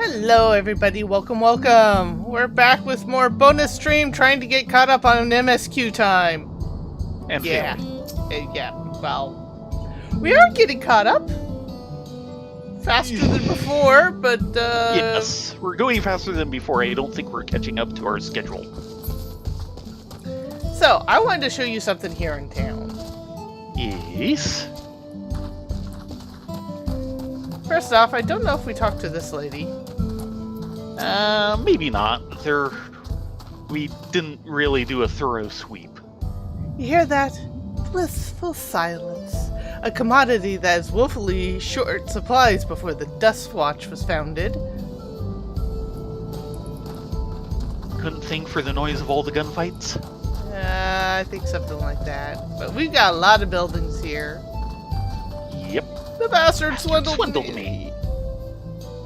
Hello everybody, welcome. We're back with more bonus stream trying to get caught up on an MSQ time. And Yeah. failing. Yeah, well, we are getting caught up. Faster than before, but Yes, we're going faster than before. I don't think we're catching up to our schedule. So, I wanted to show you something here in town. Yes. First off, I don't know if we talked to this lady. Maybe not. We didn't really do a thorough sweep. You hear that? Blissful silence. A commodity that is woefully short supplies before the Dust Watch was founded. Couldn't think for the noise of all the gunfights. I think something like that. But we've got a lot of buildings here. Yep. The bastard swindled me. me.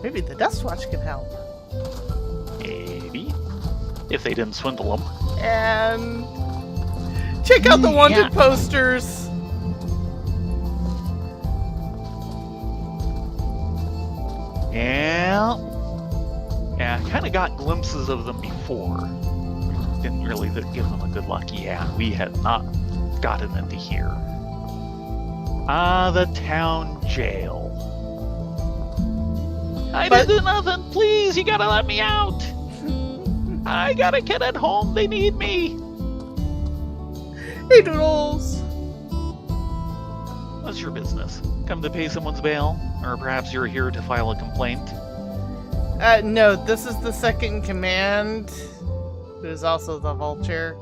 Maybe the Dust Watch can help. Maybe. If they didn't swindle them. And check out the wanted posters. Yeah, I kind of got glimpses of them before. Didn't really give them a good look. Yeah, we had not gotten into here. The town jail. I didn't do nothing. Please, you gotta let me out. I got a kid at home. They need me. Hey, Doodles. What's your business? Come to pay someone's bail? Or perhaps you're here to file a complaint? No, this is the second in command, who is also the vulture.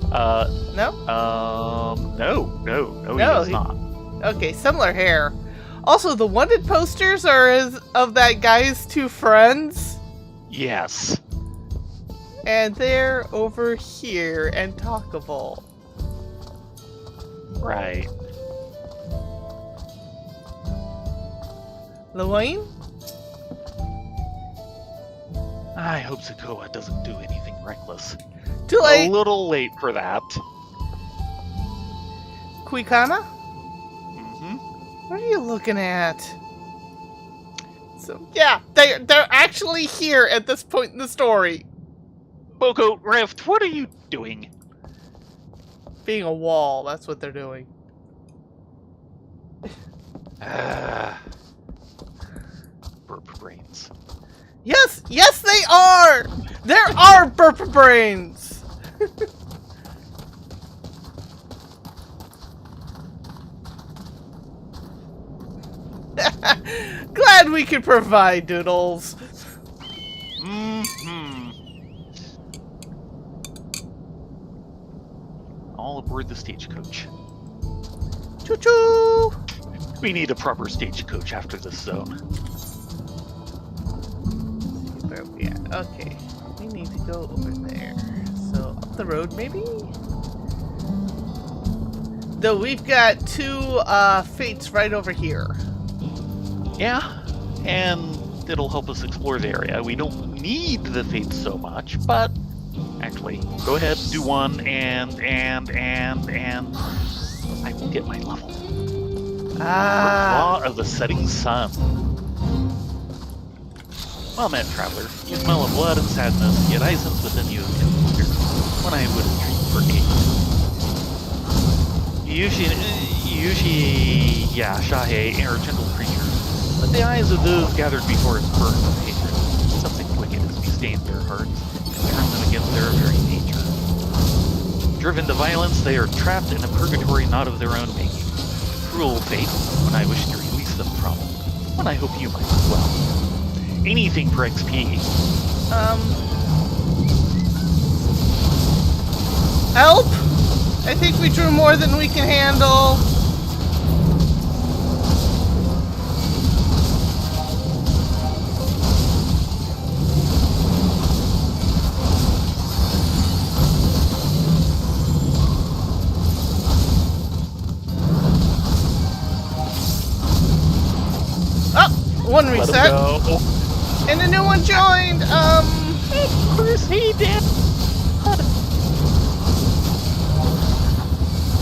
No? No, he is not. Okay, similar hair. Also, the wanted posters are of that guy's two friends. Yes. And they're over here and talkable. Right. Lewine? I hope Zakoa doesn't do anything reckless. Too late. A little late for that. Kuikana? Mm-hmm. What are you looking at? So, yeah, they're actually here at this point in the story. Boko Rift, what are you doing? Being a wall, that's what they're doing. Burp brains. Yes, they are! There are burp brains! Glad we could provide, Doodles. Mm-hmm. All aboard the stagecoach. Choo-choo! We need a proper stagecoach after this zone. Where are we at? Okay, we need to go over there. So, up the road, maybe? Though we've got two fates right over here. Yeah, and it'll help us explore the area. We don't need the fates so much, but actually, go ahead, do one, and I will get my level. Law of the Setting Sun. Well met, traveler. You smell of blood and sadness, yet I sense within you when I would entreat for aid. Shahe are gentle creatures, but the eyes of those gathered before us burn with hatred. Something wicked has bestained their hearts and turned them against their very nature. Driven to violence, they are trapped in a purgatory not of their own making. Cruel fate, when I wish to release them from it, when I hope you might as well. Anything for XP. Help! I think we drew more than we can handle. One reset. And a new one joined. Of course he did.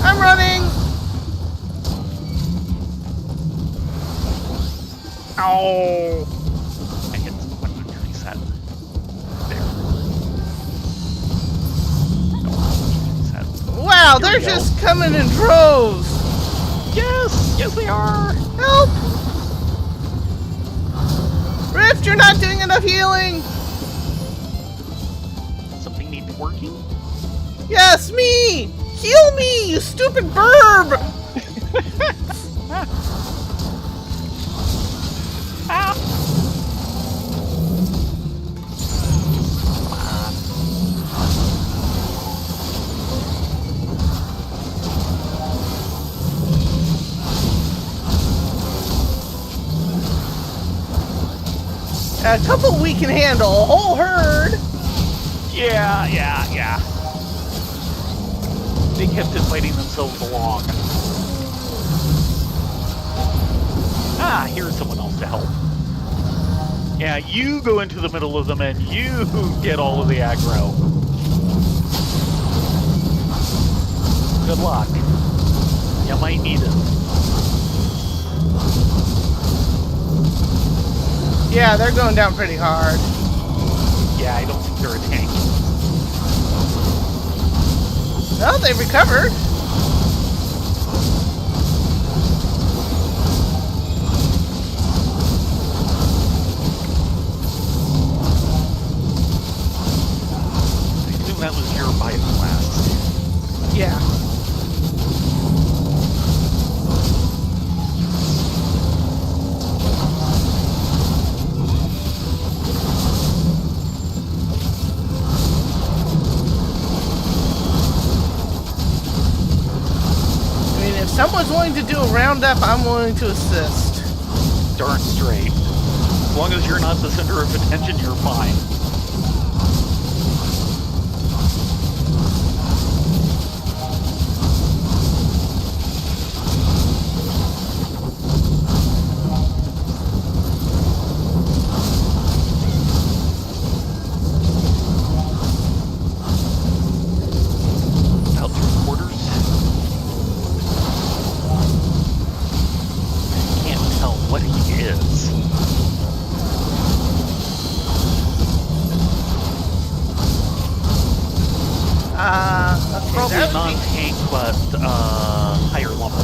I'm running. Ow! I hit someone. Wow, Here they're we go. just coming in droves. Yes, they are. Help! Rift, you're not doing enough healing. Something needs working. Yes, me! Heal me, you stupid burb! Ah. A couple we can handle, a whole herd. Yeah. They kept inviting themselves along. Ah, here's someone else to help. Yeah, you go into the middle of them and you get all of the aggro. Good luck. You might need it. Yeah, they're going down pretty hard. Yeah, I don't think they're a tank. Well, they recovered. I assume that was your bioblast. Yeah. Someone's willing to do a roundup, I'm willing to assist. Darn straight. As long as you're not the center of attention, you're fine. Out through quarters. What he is. Okay, Probably a non-tank, but higher level.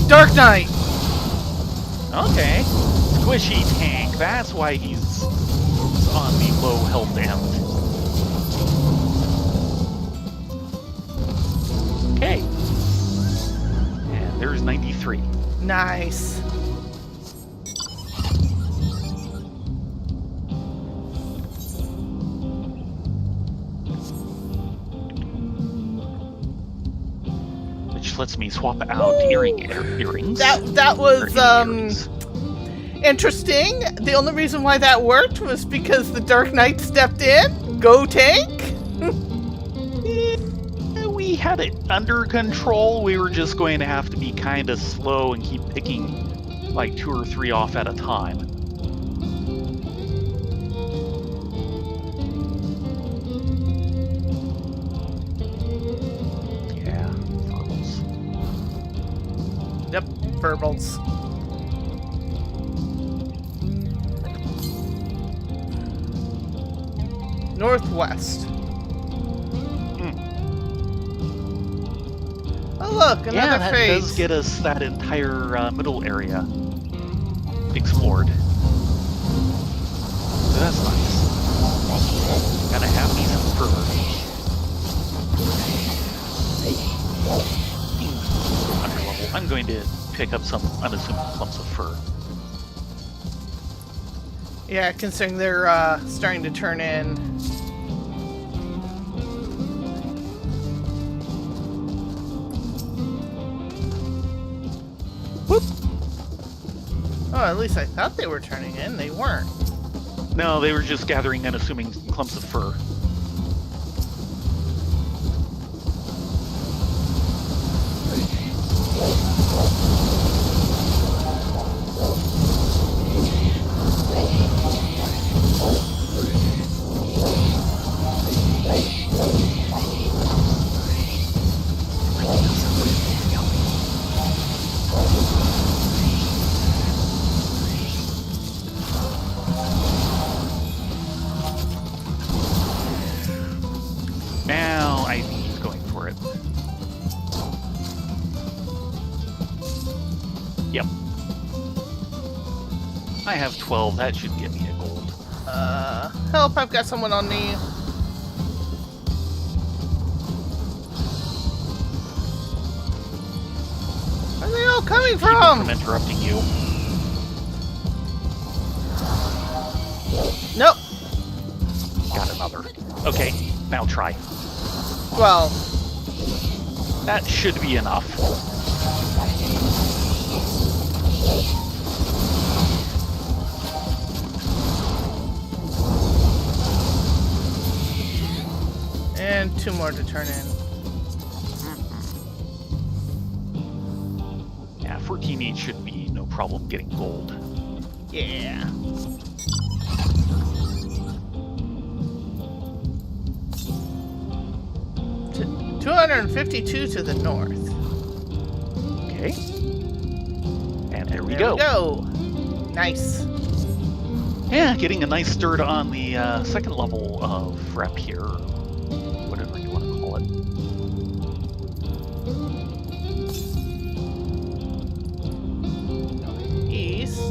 Dark Knight! Okay. Squishy tank. That's why he's on the low health end. Okay. And there's 93. Nice. Which lets me swap out earrings. That was earrings. interesting. The only reason why that worked was because the Dark Knight stepped in. Go tank. We had it under control. We were just going to have to be kind of slow and keep picking like 2 or 3 off at a time. Yeah, verbals. Yep, verbals. Northwest. Oh look, another yeah, that phase. does get us that entire middle area explored. So that's nice. Gotta have me some fur. Underlevel. I'm going to pick up some unassuming clumps of fur. Yeah, considering they're starting to turn in. Whoop! Oh, at least I thought they were turning in. They weren't. No, they were just gathering unassuming clumps of fur. Yep. I have 12. That should get me a gold. Help, I've got someone on me. Where are they all coming Keep me from? from interrupting you. Nope. Got another. Okay, now try. Well, That should be enough. and 2 more to turn in. Yeah, 14 each should be no problem getting gold. Yeah. To 252 to the north. Okay. And there we There go. we go. Nice. Yeah, getting a nice start on the second level of rep here, or whatever you want to call it. East.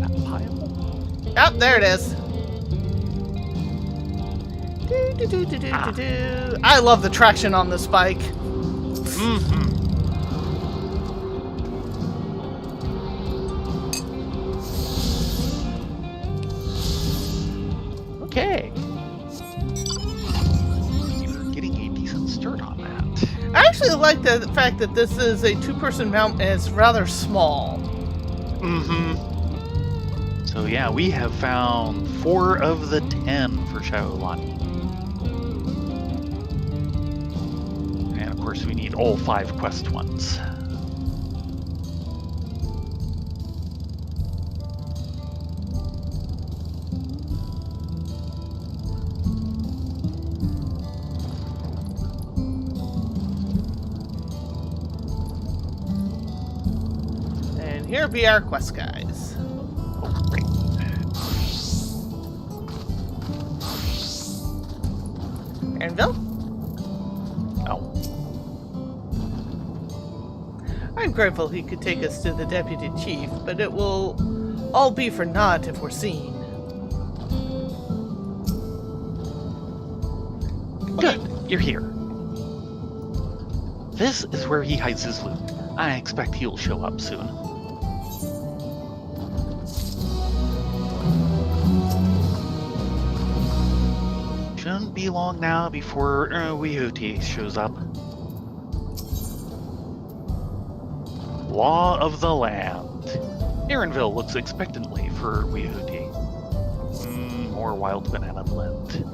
That pile? Oh, there it is. Ah. I love the traction on this bike. Mm-hmm. Okay. You're getting a decent start on that. I actually like the fact that this is a 2-person mount and it's rather small. Mm-hmm. So yeah, we have found 4 of the 10 for Shaolani. And of course we need all 5 quest ones. And here be our quest guys. Oh, great. Anvil? Oh, I'm grateful he could take us to the deputy chief, but it will all be for naught if we're seen. good. You're here. This is where he hides his loot. I expect he'll show up soon. Shouldn't be long now before Ye-haw shows up. Law of the land. Aaronville looks expectantly for Ye-haw. More wild banana blend.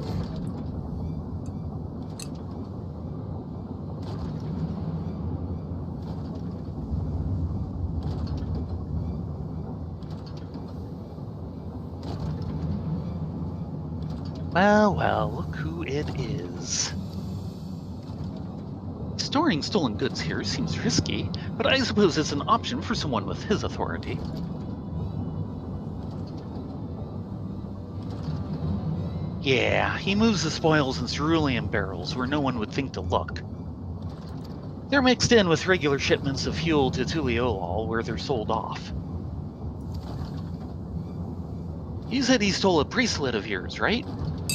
Well, well, look who it is. Storing stolen goods here seems risky, but I suppose it's an option for someone with his authority. Yeah, he moves the spoils in cerulean barrels where no one would think to look. They're mixed in with regular shipments of fuel to Tuliolol where they're sold off. You said he stole a bracelet of yours, right?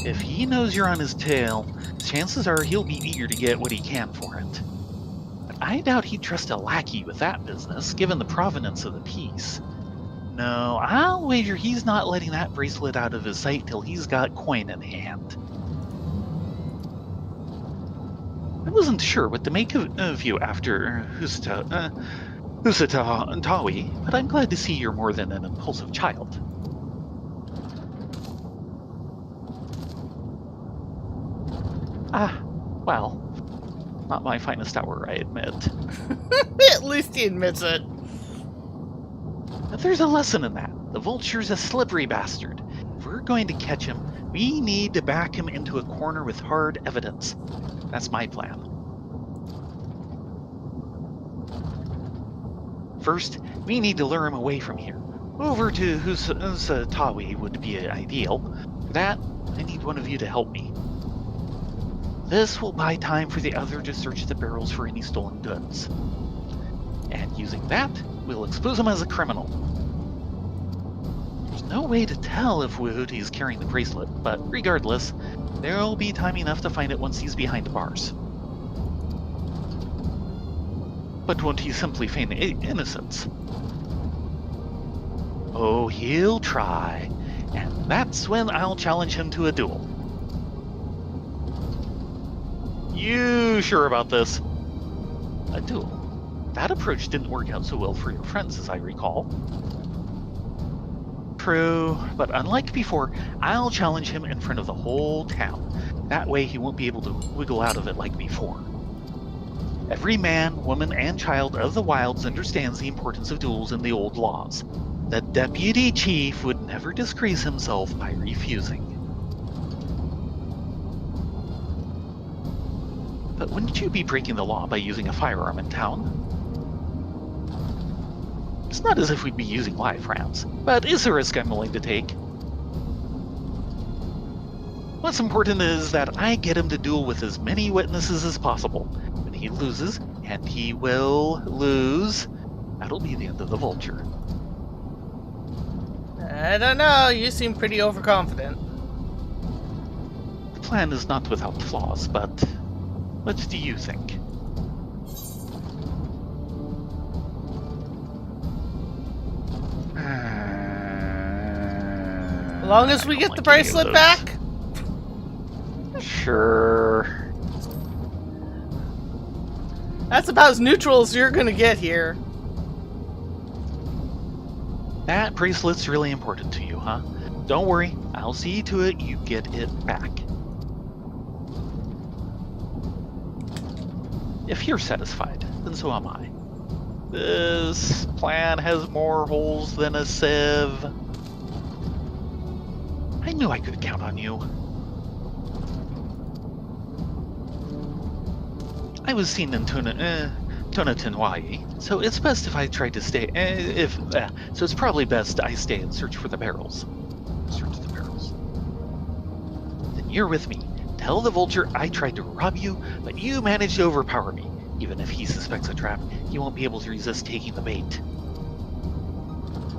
If he knows you're on his tail, chances are he'll be eager to get what he can for it. But I doubt he'd trust a lackey with that business, given the provenance of the piece. No, I'll wager he's not letting that bracelet out of his sight till he's got coin in hand. I wasn't sure what to make of you after Husatawi, but I'm glad to see you're more than an impulsive child. Well, not my finest hour, I admit. At least he admits it. But there's a lesson in that. The vulture's a slippery bastard. If we're going to catch him, we need to back him into a corner with hard evidence. That's my plan. First, we need to lure him away from here. Over to Husatawi would be ideal. For that, I need one of you to help me. This will buy time for the other to search the barrels for any stolen goods. Using that, we'll expose him as a criminal. There's no way to tell if Wahooty is carrying the bracelet, but regardless, there'll be time enough to find it once he's behind the bars. But won't he simply feign innocence? Oh, he'll try, and that's when I'll challenge him to a duel. You sure about this? A duel? That approach didn't work out so well for your friends, as I recall. True, but unlike before, I'll challenge him in front of the whole town. That way he won't be able to wiggle out of it like before. Every man, woman, and child of the wilds understands the importance of duels in the old laws. The deputy chief would never disgrace himself by refusing. But wouldn't you be breaking the law by using a firearm in town? It's not as if we'd be using live rounds, but it's a risk I'm willing to take. What's important is that I get him to duel with as many witnesses as possible. When he loses, and he will lose, that'll be the end of the vulture. I don't know, you seem pretty overconfident. The plan is not without flaws, but what do you think? As long as we get the bracelet back? Sure. That's about as neutral as you're gonna get here. That bracelet's really important to you, huh? Don't worry, I'll see to it you get it back. If you're satisfied, then so am I. This plan has more holes than a sieve. I knew I could count on you. I was seen in Tonatinwai, so it's best if I try to stay. So it's probably best I stay and search for the barrels. Search the barrels. Then you're with me. Tell the vulture I tried to rob you, but you managed to overpower me. Even if he suspects a trap, he won't be able to resist taking the bait.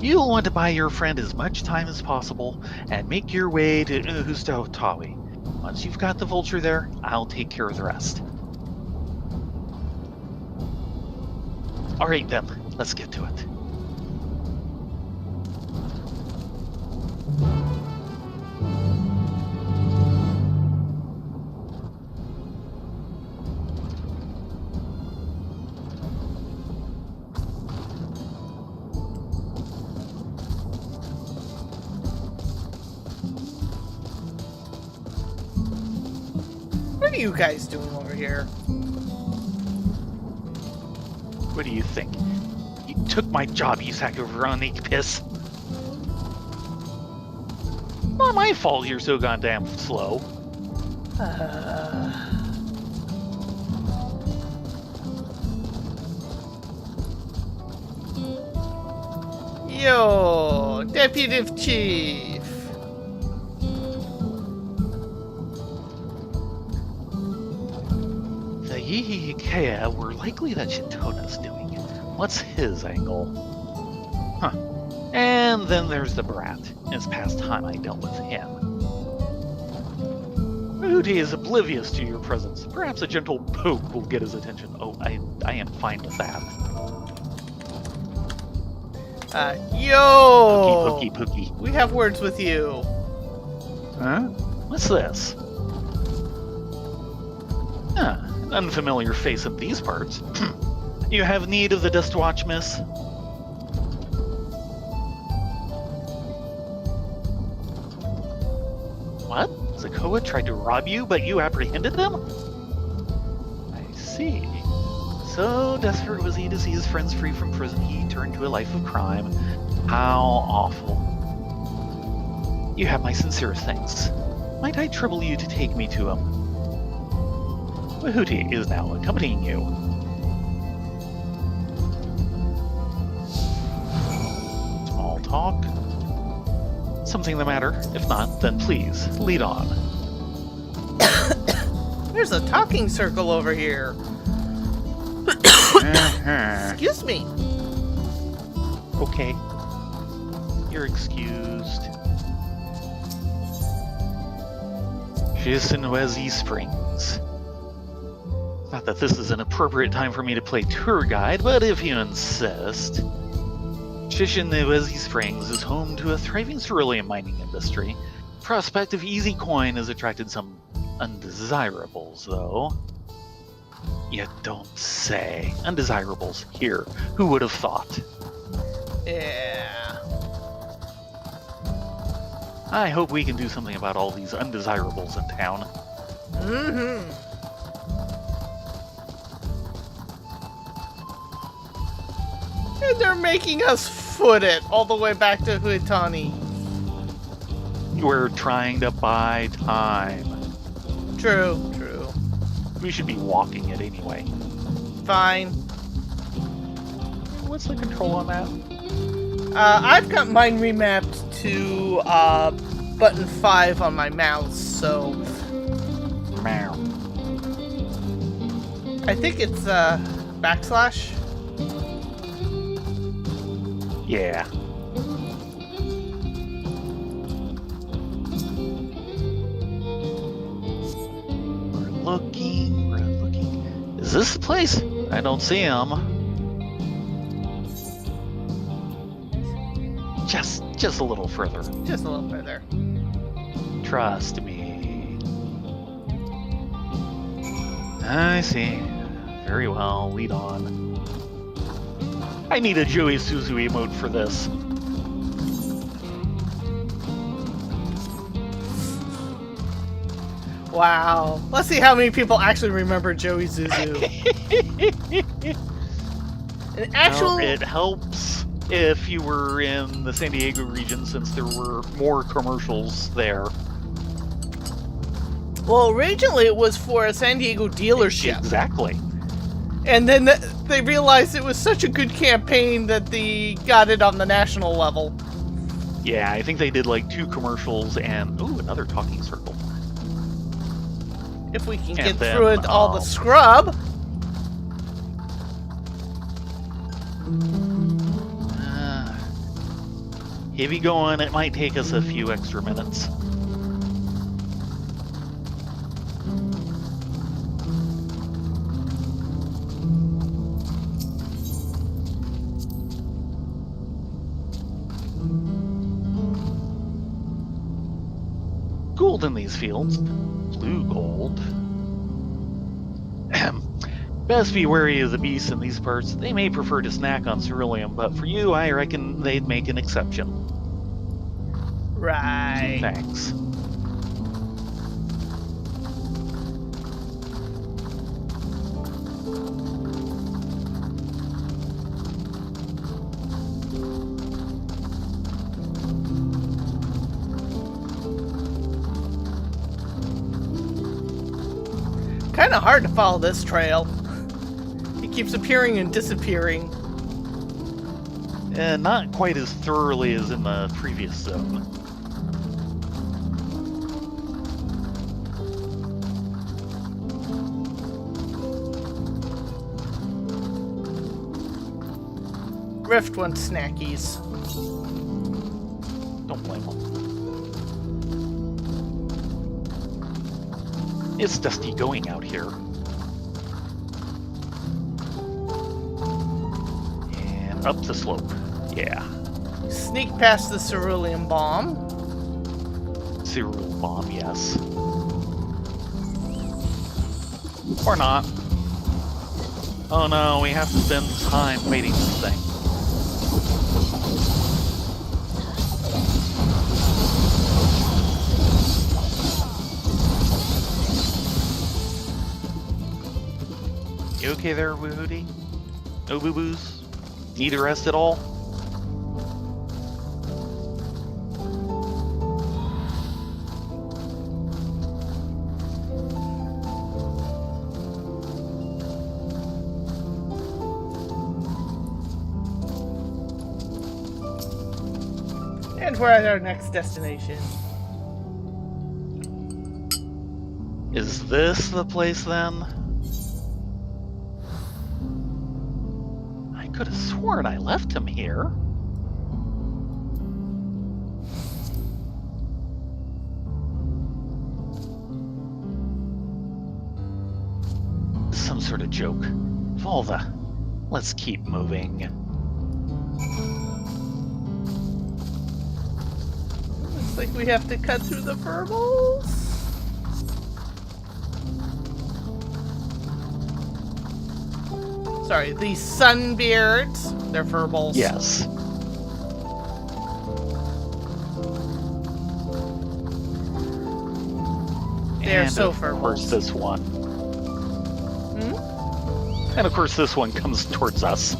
You'll want to buy your friend as much time as possible and make your way to Uhustotawi. Once you've got the vulture there, I'll take care of the rest. Alright then, let's get to it. What are you guys doing over here? What do you think? You took my job, you sack of running piss. Not my fault you're so goddamn slow. Yo, Deputy Chief. The Ye-haw were likely that Shintona's doing. What's his angle? Huh. And then there's the brat. It's past time I dealt with him. Wahooty is oblivious to your presence. Perhaps a gentle poke will get his attention. Oh, I am fine with that. Yo! Pookie. We have words with you. Huh? What's this? Huh. An unfamiliar face in these parts. You have need of the Dust Watch, miss? What? Zakoa tried to rob you, but you apprehended him? I see. So desperate was he to see his friends free from prison, he turned to a life of crime. How awful. You have my sincerest thanks. Might I trouble you to take me to him? Wahooty is now accompanying you. Small talk? Something the matter? If not, then please, lead on. There's a talking circle over here. Excuse me. Okay. You're excused. Shishinwezi Springs. Not that this is an appropriate time for me to play tour guide, but if you insist. Shishinwezi Springs is home to a thriving cerulean mining industry. Prospect of easy coin has attracted some undesirables, though. You don't say. Undesirables. Here. Who would have thought? Yeah. I hope we can do something about all these undesirables in town. Mm-hmm. And they're making us foot it all the way back to Huitani. We're trying to buy time. True. We should be walking it anyway. Fine. What's the control on that? I've got mine remapped to button 5 on my mouse, so Meow. I think it's backslash. Yeah. We're looking. Is this the place? I don't see him. Just a little further. Just a little further. Trust me. I see. Very well, lead on. I need a Joey Suzu emote for this. Wow. Let's see how many people actually remember Joey Zuzu. An actual... Well, it helps if you were in the San Diego region, since there were more commercials there. Well, originally it was for a San Diego dealership. Exactly. And then they realized it was such a good campaign that they got it on the national level. Yeah, I think they did like 2 commercials and... Ooh, another talking circle. If we can And get then, through it, all the scrub. Heavy going, it might take us a few extra minutes. Gold in these fields. Blue gold. Best be wary of the beasts in these parts. They may prefer to snack on ceruleum, but for you, I reckon they'd make an exception. Right. Thanks. Kind of hard to follow this trail. It keeps appearing and disappearing. Not quite as thoroughly as in the previous zone. Rift wants snackies. Don't blame them. It's dusty going out here. And up the slope. Yeah. Sneak past the cerulean bomb. Cereal bomb, yes. Or not. Oh no, we have to spend time fighting this thing. You okay there, Woody? No boo-boos? Need a rest at all? And we're at our next destination. Is this the place then? I could have sworn I left him here. sort of joke. Volva, let's keep moving. Looks like we have to cut through the verbals. Sorry, the sunbeards. They're verbals. Yes. They're and so of verbal. course this one. And of course this one comes towards us.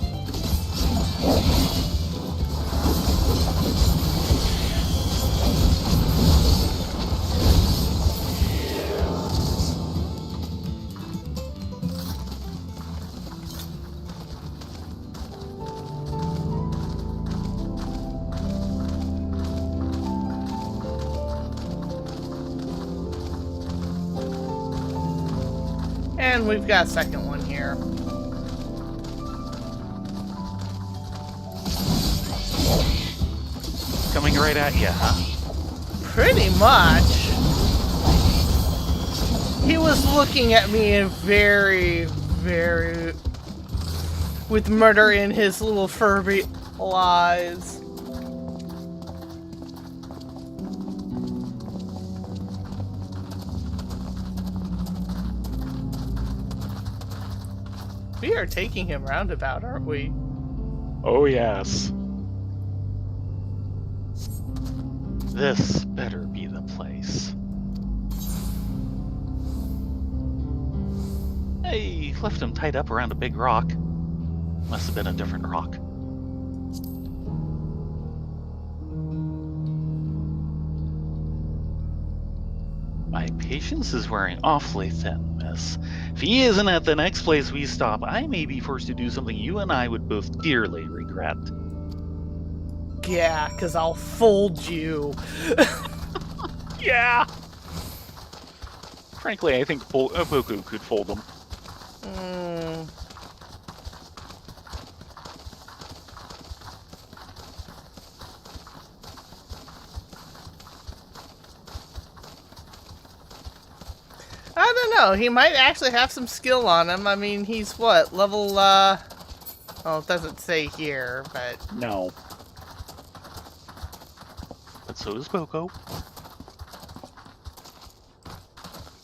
And we've got a second one here. Coming right at you, huh? Pretty much. He was looking at me in very, very... with murder in his little Furby eyes. We are taking him roundabout, aren't we? Oh, yes. This better be the place. Hey, left him tied up around a big rock. Must have been a different rock. My patience is wearing awfully thin, miss. If he isn't at the next place we stop, I may be forced to do something you and I would both dearly regret. Yeah, because I'll fold you. Yeah! Frankly, I think Boku could fold him. I don't know. He might actually have some skill on him. I mean, he's what? Level, well, it doesn't say here, but... No. But so is Boko.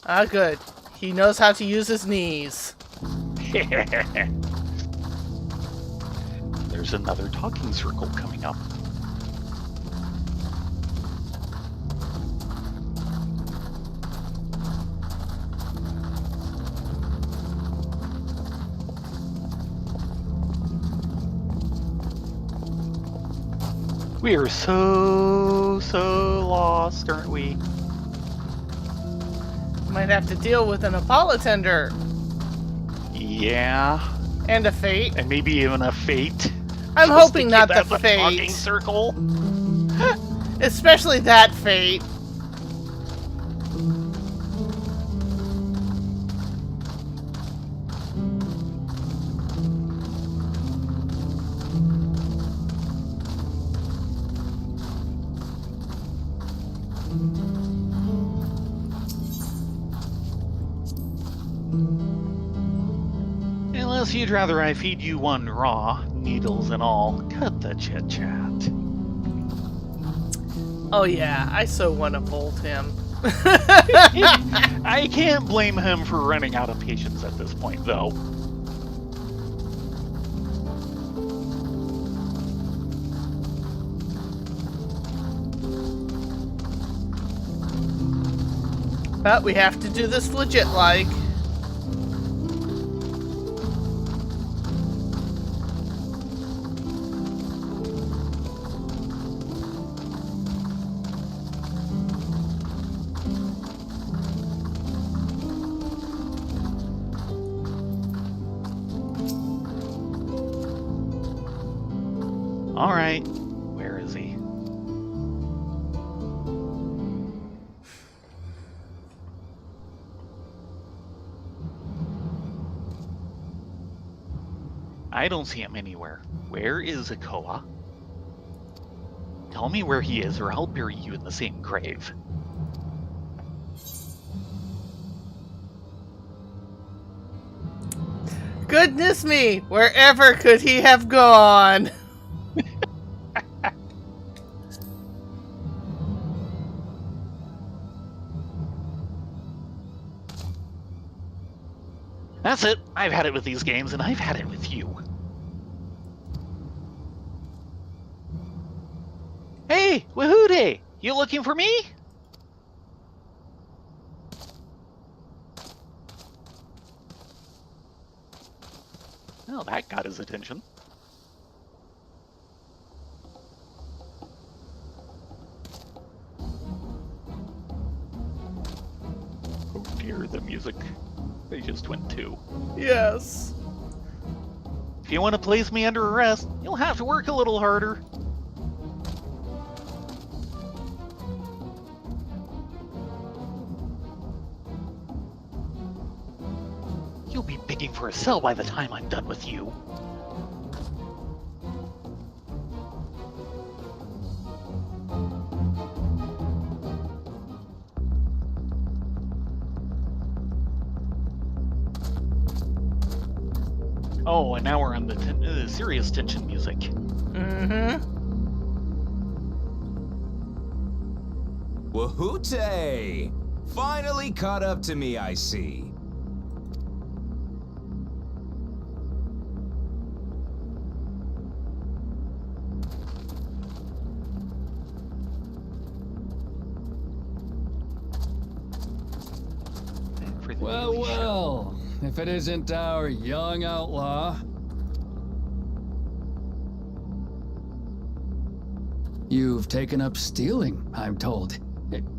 Ah, good. He knows how to use his knees. There's another talking circle coming up. We are so lost, aren't we? Might have to deal with an Apollotender. Yeah. And a Fate. And maybe even a Fate. I'm Just hoping to not keep the at talking Fate. circle. Especially that Fate. Unless you'd rather I feed you one raw, needles and all, cut the chit-chat. Oh yeah, I so want to bolt him. I can't blame him for running out of patience at this point, though. But we have to do this legit-like. Alright, where is he? I don't see him anywhere. Where is Akoa? Tell me where he is, or I'll bury you in the same grave. Goodness me, wherever could he have gone? That's it. I've had it with these games, and I've had it with you. Hey, Wahooday! You looking for me? Oh, that got his attention. Oh dear, the music. They just went too. Yes. If you want to place me under arrest, you'll have to work a little harder. You'll be begging for a cell by the time I'm done with you. Oh, and now we're on the serious tension music. Mm-hmm. Wahoote! Finally caught up to me, I see. Well, if it isn't our young outlaw. You've taken up stealing, I'm told.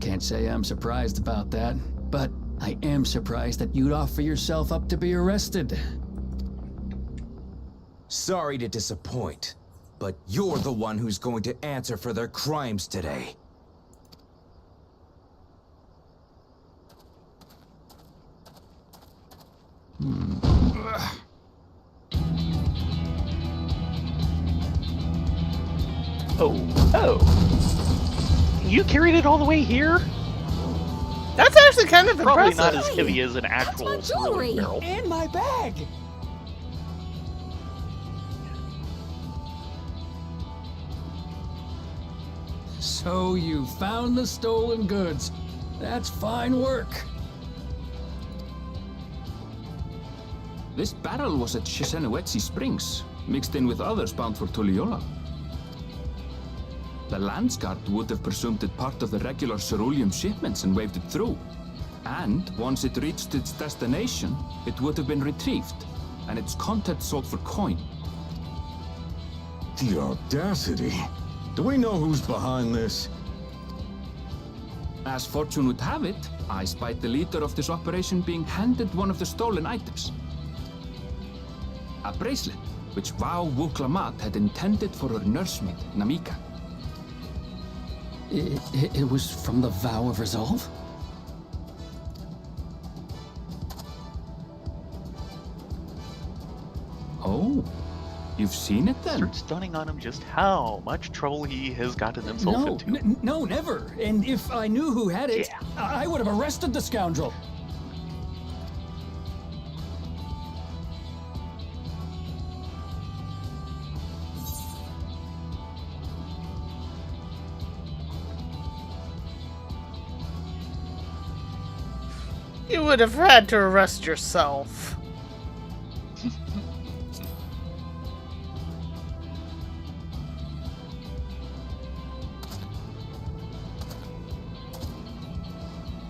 Can't say I'm surprised about that, but I am surprised that you'd offer yourself up to be arrested. Sorry to disappoint, but you're the one who's going to answer for their crimes today. Oh. You carried it all the way here? That's actually kind of Probably impressive. not as heavy as an actual jewelry. barrel. In my bag! So you found the stolen goods. That's fine work. This barrel was at Chisenowetsi Springs, mixed in with others bound for Tuliyola. The Landsguard would have presumed it part of the regular ceruleum shipments and waved it through. And once it reached its destination, it would have been retrieved, and its contents sold for coin. The audacity. Do we know who's behind this? As fortune would have it, I spied the leader of this operation being handed one of the stolen items. A bracelet, which Vau Wuklamat had intended for her nursemaid, Namika. It was from the Vow of Resolve? Oh, you've seen it then? Starts stunning on him just how much trouble he has gotten himself into. No, never. And if I knew who had it, Yeah. I would have arrested the scoundrel. You would have had to arrest yourself.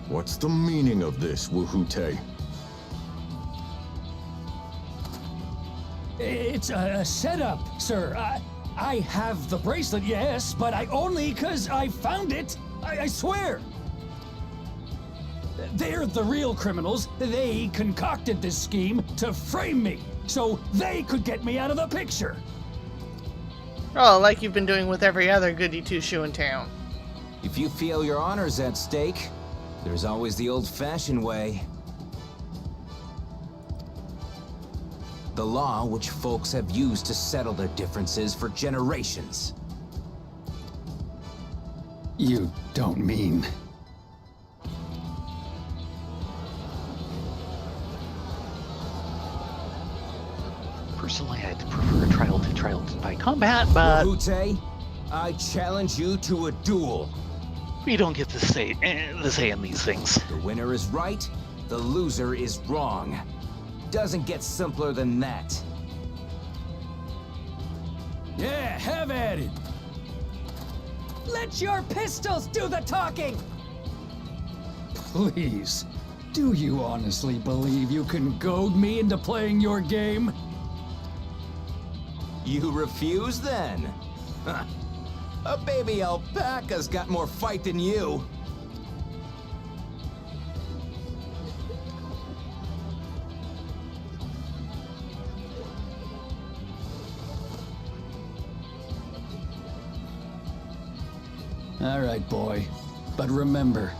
What's the meaning of this, Wahoote? It's a setup, sir. I have the bracelet, yes, but I only because I found it. I swear. They're the real criminals. They concocted this scheme to frame me, so they could get me out of the picture. Oh, like you've been doing with every other goody two-shoe in town. If you feel your honor's at stake, there's always the old-fashioned way. The law which folks have used to settle their differences for generations. You don't mean... combat, but Wahute, I challenge you to a duel. we don't get to say in these things. The winner is right, the loser is wrong. Doesn't get simpler than that. Yeah, have at it. Let your pistols do the talking! Please, do you honestly believe you can goad me into playing your game? You refuse then? Huh. A baby alpaca's got more fight than you. All right, boy. But remember,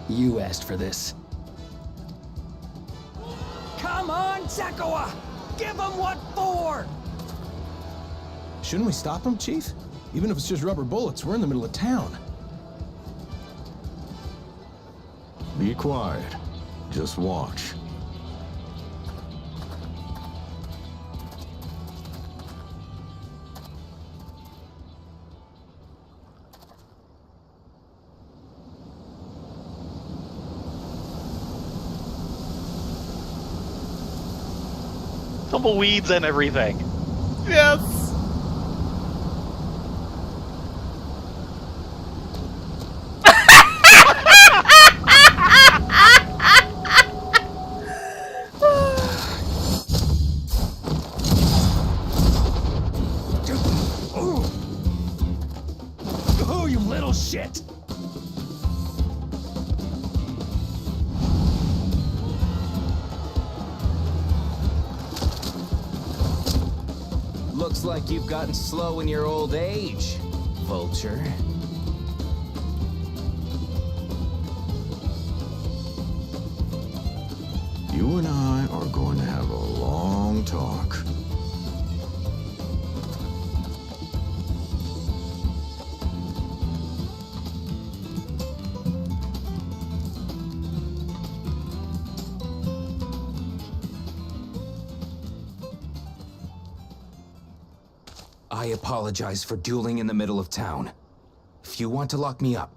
you asked for this. Come on, Zakawa! Give them what for! Shouldn't we stop him, Chief? Even if it's just rubber bullets, we're in the middle of town. Be quiet. Just watch. Tumbleweeds and everything. Yes. Oh, you little shit! Looks like you've gotten slow in your old age, Vulture. You and I are going to have a long talk. I apologize for dueling in the middle of town. If you want to lock me up,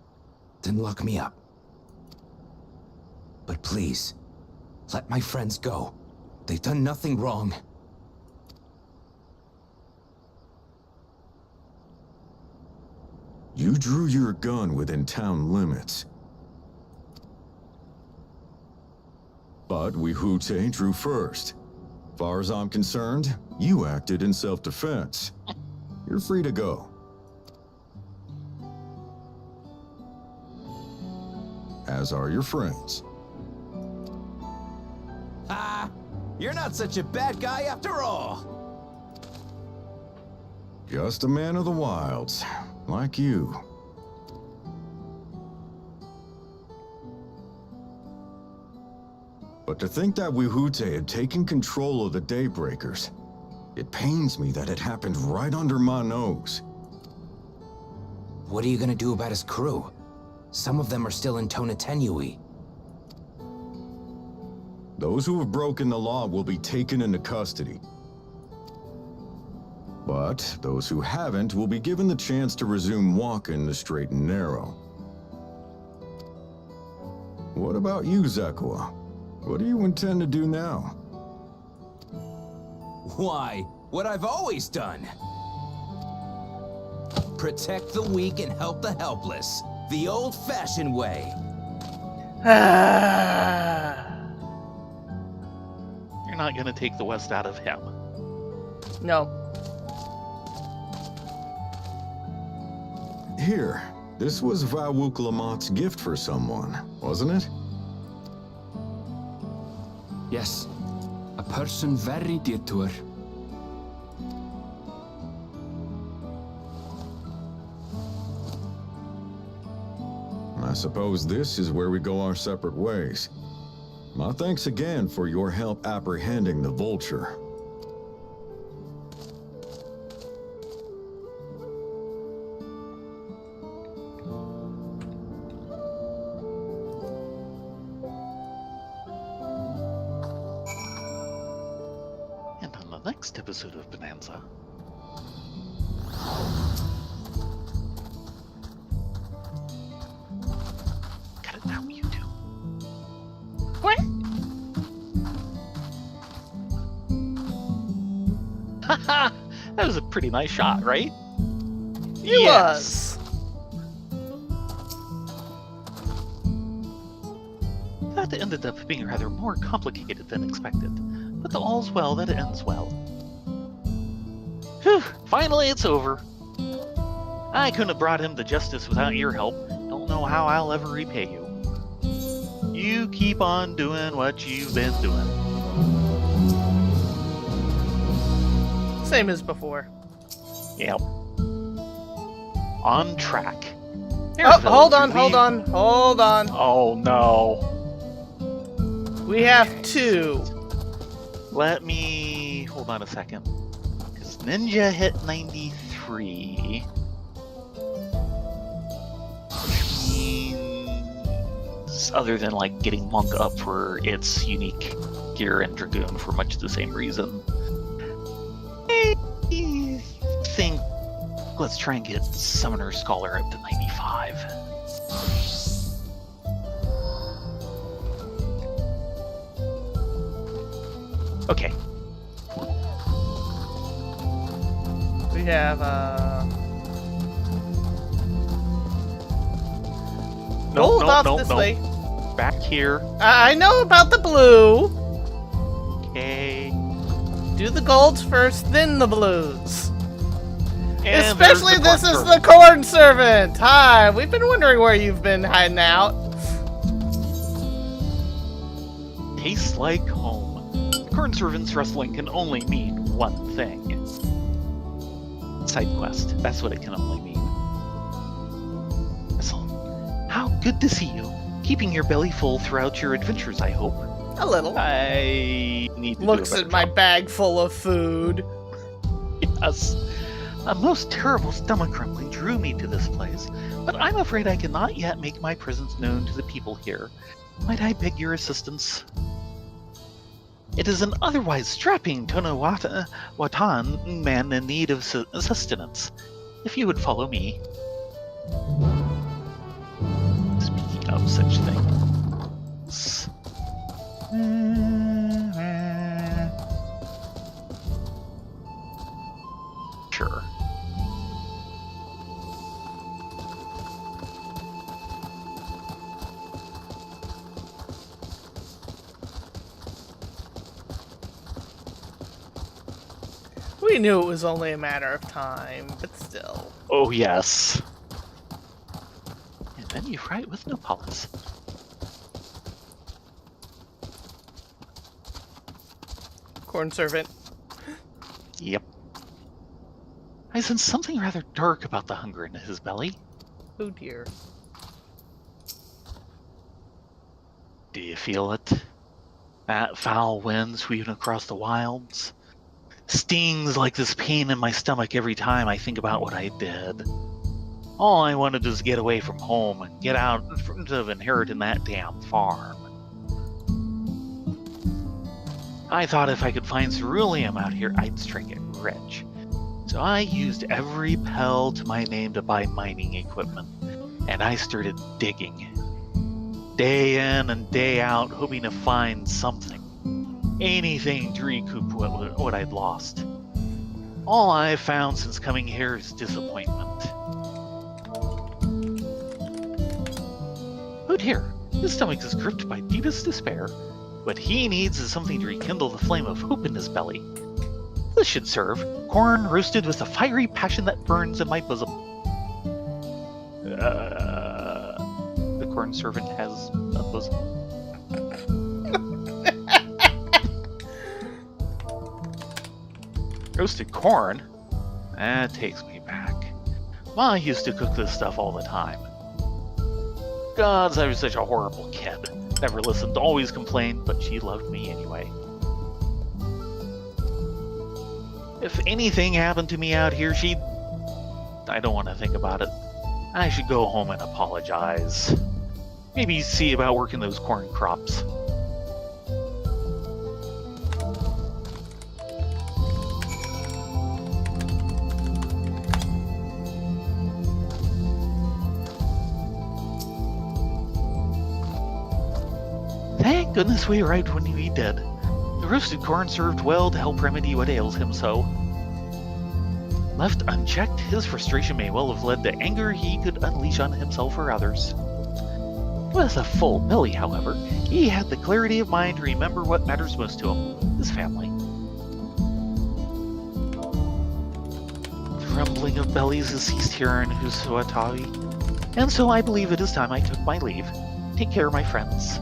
then lock me up. But please, let my friends go. They've done nothing wrong. You drew your gun within town limits. But Ye-haw drew first. Far as I'm concerned, you acted in self-defense. You're free to go. As are your friends. Ah, you're not such a bad guy after all. Just a man of the wilds, like you. But to think that Ye-haw had taken control of the Daybreakers, it pains me that it happened right under my nose. What are you gonna do about his crew? Some of them are still in Tonatenui. Those who have broken the law will be taken into custody. But those who haven't will be given the chance to resume walking the straight and narrow. What about you, Zakawa? What do you intend to do now? Why, what I've always done. Protect the weak and help the helpless. The old-fashioned way. You're not gonna take the West out of him. No. Here, this was Vauwuklamat's gift for someone, wasn't it? Yes, a person very dear to her. I suppose this is where we go our separate ways. My thanks again for your help apprehending the Vulture. And on the next episode of Bonanza, Ha! That was a pretty nice shot, right? It was. That ended up being rather more complicated than expected, but all's well that ends well. Whew, finally it's over. I couldn't have brought him to justice without your help. Don't know how I'll ever repay you. You keep on doing what you've been doing. Same as before. Yep. On track. Oh, hold on. Oh no. We have 2. Let me hold on a second. Because Ninja hit 93. Means, other than like getting Monk up for its unique gear and Dragoon for much the same reason. I think let's try and get Summoner Scholar up to 95. Okay. We have, gold off this way. Back here. I know about the blue. Okay. Do the golds first, then the blues. And Especially there's this the is the corn servant. Hi, we've been wondering where you've been hiding out. Tastes like home. Corn servant's rustling can only mean one thing. Side quest. That's what it can only mean. Whistle. How good to see you. Keeping your belly full throughout your adventures, I hope. A little. I need to Looks do a better at my job. bag full of food. Yes. A most terrible stomach grumbling drew me to this place, but I'm afraid I cannot yet make my presence known to the people here. Might I beg your assistance? It is an otherwise strapping Tonawatan man in need of sustenance. If you would follow me. Speaking of such things. Sure. We knew it was only a matter of time, but still. Oh, yes. And then you fry it with Nopolis. Corn servant. Yep. I sense something rather dark about the hunger in his belly. Oh dear. Do you feel it? That foul wind sweeping across the wilds? Stings like this pain in my stomach every time I think about what I did. All I wanted was to get away from home and get out in front of inheriting that damn farm. I thought if I could find ceruleum out here, I'd strike it rich. So I used every pel to my name to buy mining equipment, and I started digging. Day in and day out, hoping to find something. Anything to recoup what I'd lost. All I've found since coming here is disappointment. Who'd hear? His stomach is gripped by deepest despair. What he needs is something to rekindle the flame of hope in his belly. This should serve. Corn roasted with a fiery passion that burns in my bosom. The corn servant has a bosom. Roasted corn? That takes me back. Ma used to cook this stuff all the time. Gods, I was such a horrible kid. Never listened, always complained, but she loved me anyway. If anything happened to me out here, she'd... I don't want to think about it. I should go home and apologize. Maybe see about working those corn crops. Thank goodness we arrived when we did. The roasted corn served well to help remedy what ails him so. Left unchecked, his frustration may well have led to anger he could unleash on himself or others. With a full belly, however, he had the clarity of mind to remember what matters most to him, his family. The rumbling of bellies has ceased here in Husuatawi, and so I believe it is time I took my leave. Take care, my friends.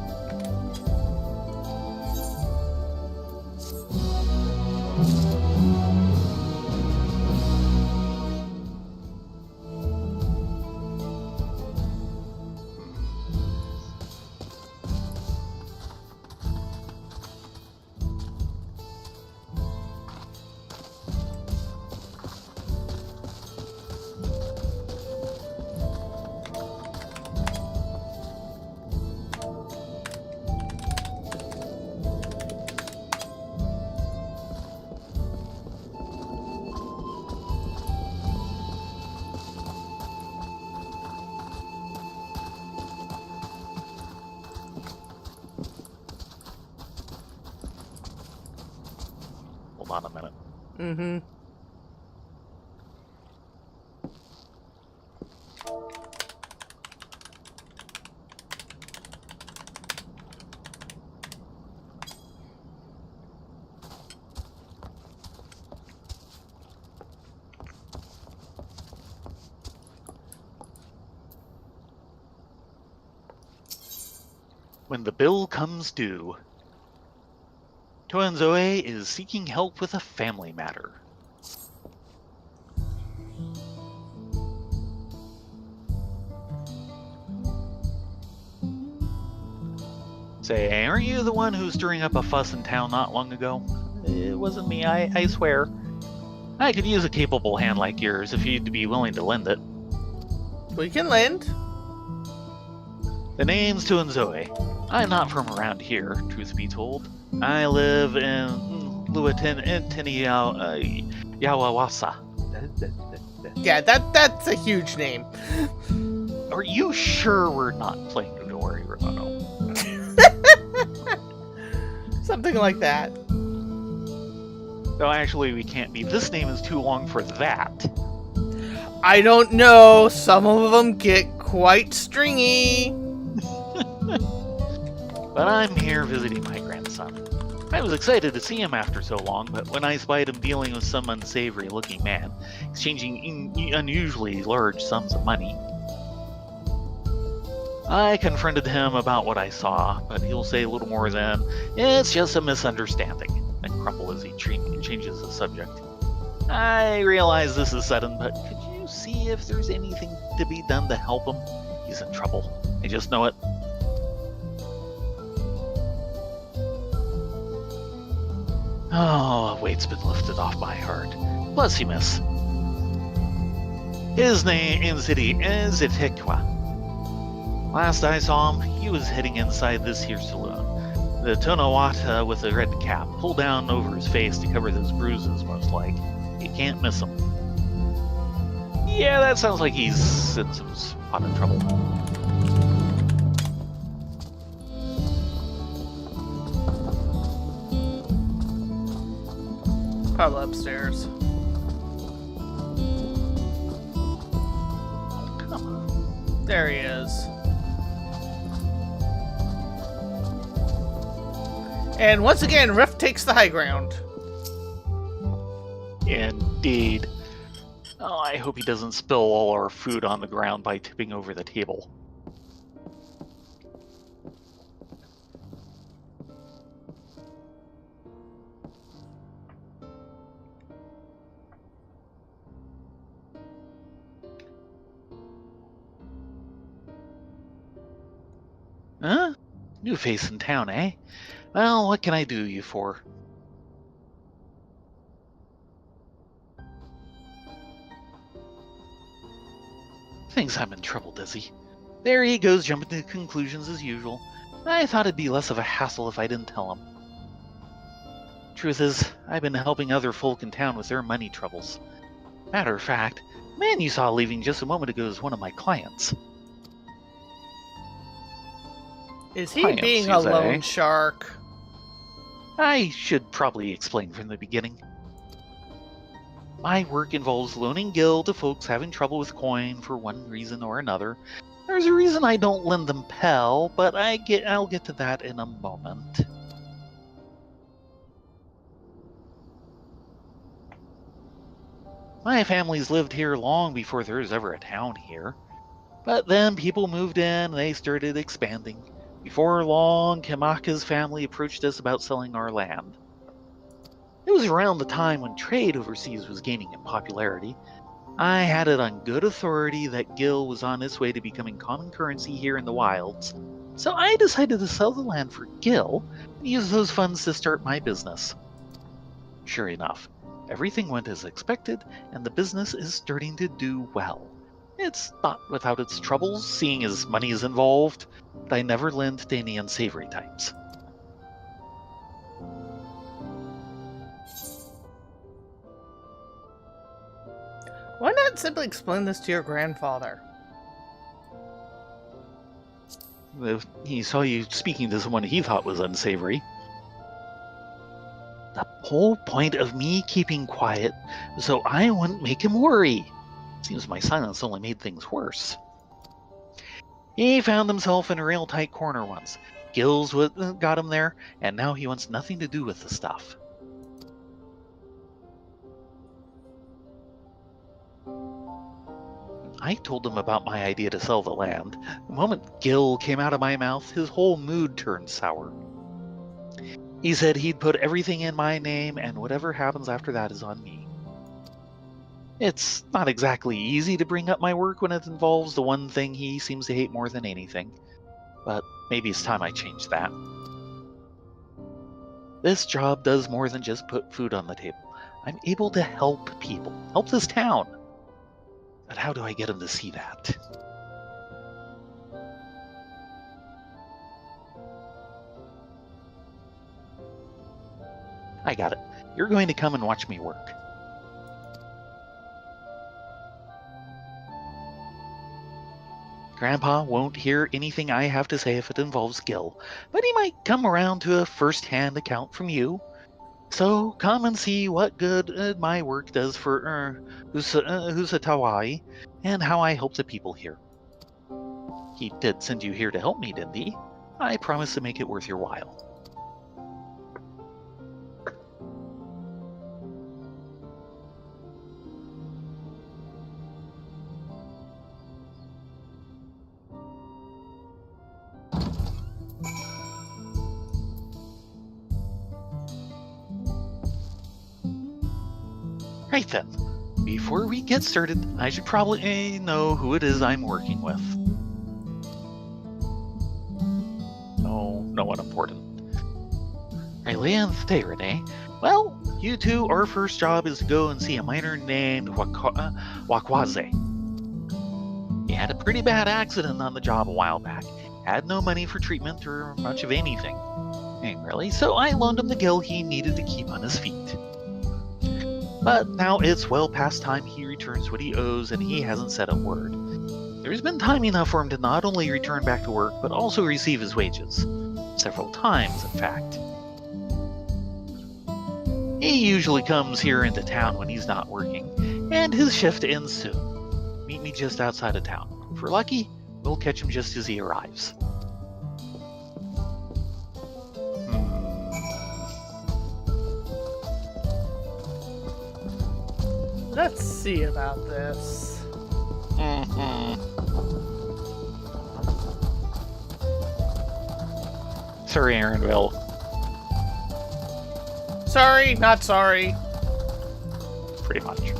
Hold on a minute. Mm-hmm. When the bill comes due. Toenzoe is seeking help with a family matter. Say, aren't you the one who was stirring up a fuss in town not long ago? It wasn't me, I swear. I could use a capable hand like yours if you'd be willing to lend it. We can lend. The name's Toenzoe. I'm not from around here, truth be told. I live in Yawawasa. Yeah, that's a huge name. Are you sure we're not playing Nodori Romano? Something like that. No, actually, we can't be. This name is too long for that. I don't know. Some of them get quite stringy. But I'm here visiting my grandson. I was excited to see him after so long, but when I spied him dealing with some unsavory-looking man, exchanging unusually large sums of money, I confronted him about what I saw, but he'll say little more than, "It's just a misunderstanding," and crumple as he changes the subject. I realize this is sudden, but could you see if there's anything to be done to help him? He's in trouble. I just know it. Oh, a weight's been lifted off my heart. Bless you, miss. His name in city is Itikwa. Last I saw him, he was heading inside this here saloon. The Tonawata with the red cap pulled down over his face to cover those bruises, most like. You can't miss him. Yeah, that sounds like he's in some spot of trouble. Probably upstairs. Come on. There he is. And once again, Rift takes the high ground. Indeed. Oh, I hope he doesn't spill all our food on the ground by tipping over the table. Huh? New face in town, eh? Well, what can I do you for? Thinks I'm in trouble, does he? There he goes, jumping to conclusions as usual. I thought it'd be less of a hassle if I didn't tell him. Truth is, I've been helping other folk in town with their money troubles. Matter of fact, the man you saw leaving just a moment ago is one of my clients. Is he Clients, being you a loan say? shark? I should probably explain from the beginning. My work involves loaning Gil to folks having trouble with coin for one reason or another. There's a reason I don't lend them Pell, but I'll get to that in a moment. My family's lived here long before there was ever a town here. But then people moved in and they started expanding. Before long, Kamaka's family approached us about selling our land. It was around the time when trade overseas was gaining in popularity. I had it on good authority that Gil was on its way to becoming common currency here in the wilds. So I decided to sell the land for Gil and use those funds to start my business. Sure enough, everything went as expected and the business is starting to do well. It's not without its troubles, seeing as money is involved, but I never lend to any unsavory types. Why not simply explain this to your grandfather? He saw you speaking to someone he thought was unsavory. The whole point of me keeping quiet was so I wouldn't make him worry. Seems my silence only made things worse. He found himself in a real tight corner once. Gil's what got him there, and now he wants nothing to do with the stuff. I told him about my idea to sell the land. The moment Gil came out of my mouth, his whole mood turned sour. He said he'd put everything in my name, and whatever happens after that is on me. It's not exactly easy to bring up my work when it involves the one thing he seems to hate more than anything, but maybe it's time I change that. This job does more than just put food on the table. I'm able to help people, help this town. But how do I get him to see that? I got it. You're going to come and watch me work. Grandpa won't hear anything I have to say if it involves Gil, but he might come around to a first-hand account from you. So come and see what good my work does for Husatawai and how I help the people here. He did send you here to help me, didn't he? I promise to make it worth your while. Right then, before we get started, I should probably know who it is I'm working with. Oh, no one important. Rayleigh and Renee. Well, you two, our first job is to go and see a miner named Wakwaze. He had a pretty bad accident on the job a while back. Had no money for treatment or much of anything. Really, so I loaned him the Gil he needed to keep on his feet. But now it's well past time he returns what he owes, and he hasn't said a word. There's been time enough for him to not only return back to work, but also receive his wages. Several times, in fact. He usually comes here into town when he's not working, and his shift ends soon. Meet me just outside of town. If we're lucky, we'll catch him just as he arrives. Let's see about this. Sorry, Aaronville. Sorry, not sorry. Pretty much.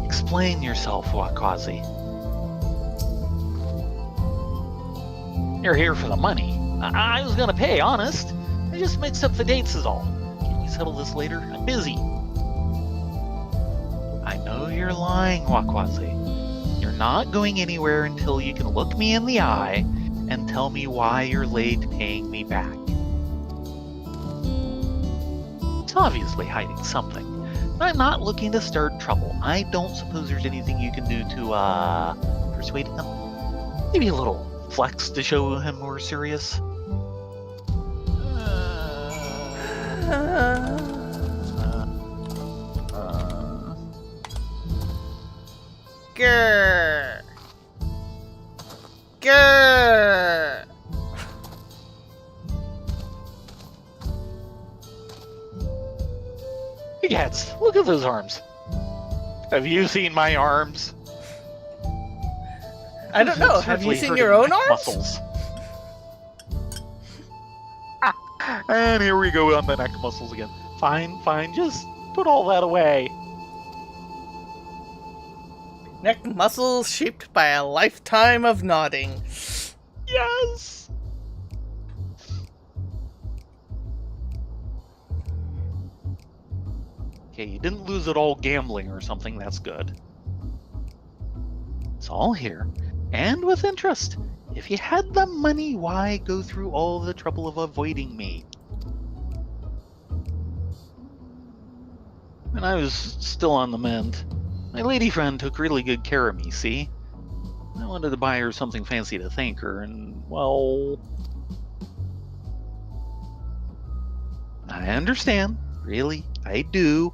Explain yourself, Wakazi. You're here for the money. I was gonna pay, honest. I just mixed up the dates is all. Can we settle this later? I'm busy. I know you're lying, Wakwazi. You're not going anywhere until you can look me in the eye and tell me why you're late paying me back. It's obviously hiding something. I'm not looking to start trouble. I don't suppose there's anything you can do to, persuade him? Maybe a little flex to show him we're serious? Grr. Grr. Yes, look at those arms. Have you seen my arms? I don't know. Have you seen your own arms? Muscles. And here we go on the neck muscles again. Fine, fine, just put all that away. Neck muscles shaped by a lifetime of nodding. Yes! Okay, you didn't lose it all gambling or something, that's good. It's all here, and with interest. If you had the money, why go through all the trouble of avoiding me? When I was still on the mend, my lady friend took really good care of me, see? I wanted to buy her something fancy to thank her, and, well... I understand, really, I do.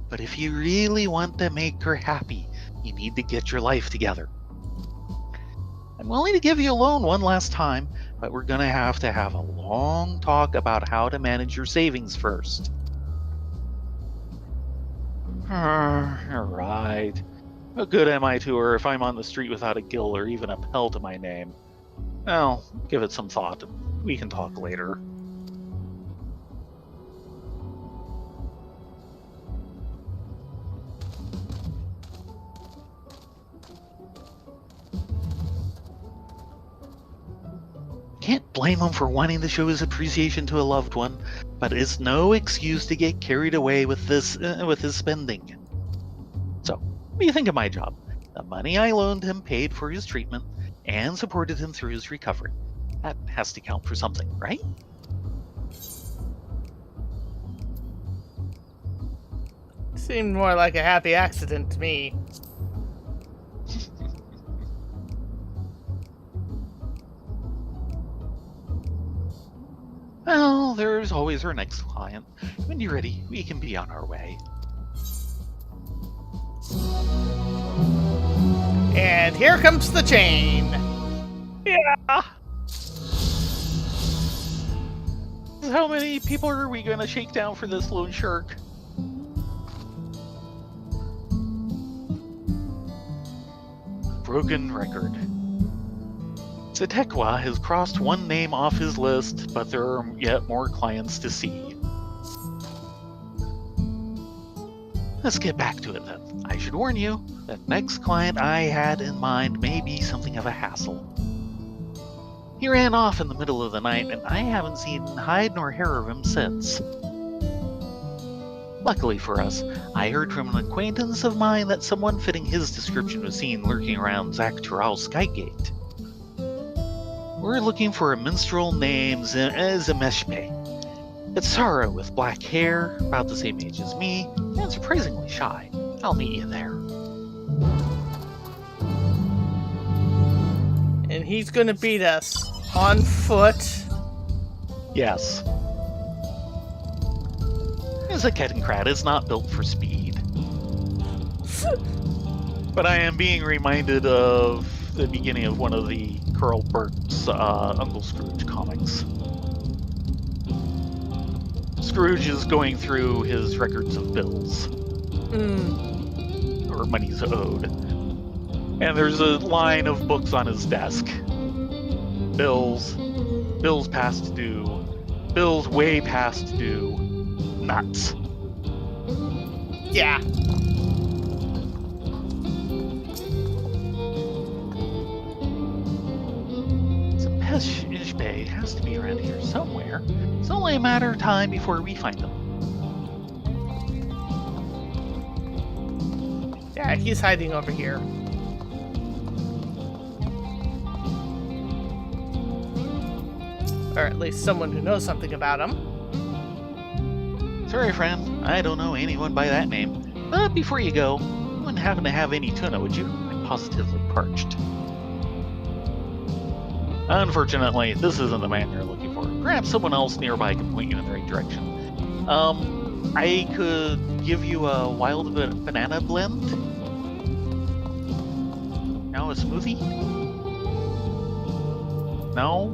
But if you really want to make her happy, you need to get your life together. I'm willing to give you a loan one last time, but we're gonna have to have a long talk about how to manage your savings first. Alright. How good am I to her if I'm on the street without a gill or even a pell to my name? Well, give it some thought. We can talk later. Can't blame him for wanting to show his appreciation to a loved one, but it's no excuse to get carried away with this, with his spending. So, what do you think of my job? The money I loaned him paid for his treatment and supported him through his recovery. That has to count for something, right? Seemed more like a happy accident to me. Well, there's always our next client. When you're ready, we can be on our way. And here comes the chain. Yeah! How many people are we gonna shake down for this loan shark? Broken record. Zetekwa has crossed one name off his list, but there are yet more clients to see. Let's get back to it then. I should warn you, that next client I had in mind may be something of a hassle. He ran off in the middle of the night, and I haven't seen hide nor hair of him since. Luckily for us, I heard from an acquaintance of mine that someone fitting his description was seen lurking around Zaktural's Skygate. We're looking for a minstrel named Zemeshpe. It's Sarah with black hair, about the same age as me, and surprisingly shy. I'll meet you there. And he's gonna beat us on foot. Yes. The Kettenkrat is not built for speed. But I am being reminded of the beginning of one of the Carl Burke's Uncle Scrooge comics. Scrooge is going through his records of bills. Or money's owed. And there's a line of books on his desk. Bills. Bills past due. Bills way past due. Nuts. Yeah. Zemeshpe has to be around here somewhere. It's only a matter of time before we find him. Yeah, he's hiding over here. Or at least someone who knows something about him. Sorry, friend. I don't know anyone by that name. But before you go, you wouldn't happen to have any tuna, would you? I'm positively parched. Unfortunately, this isn't the man you're looking for. Perhaps someone else nearby can point you in the right direction. I could give you a wild banana blend. Now a smoothie? No?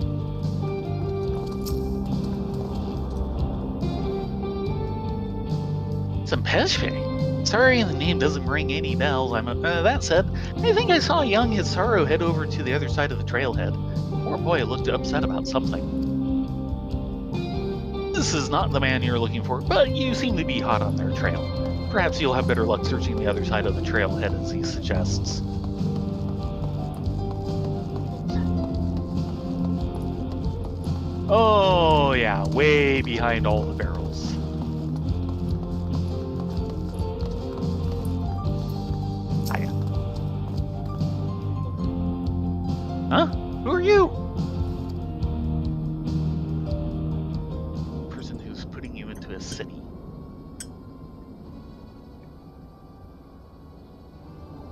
Sempeshpe? Sorry, the name doesn't ring any bells. That said, I think I saw young Hisaru head over to the other side of the trailhead. Poor boy looked upset about something. This is not the man you're looking for, but you seem to be hot on their trail. Perhaps you'll have better luck searching the other side of the trailhead, as he suggests. Oh, yeah, way behind all the barrels. Hiya. Huh? Who are you? Person who's putting you into a city.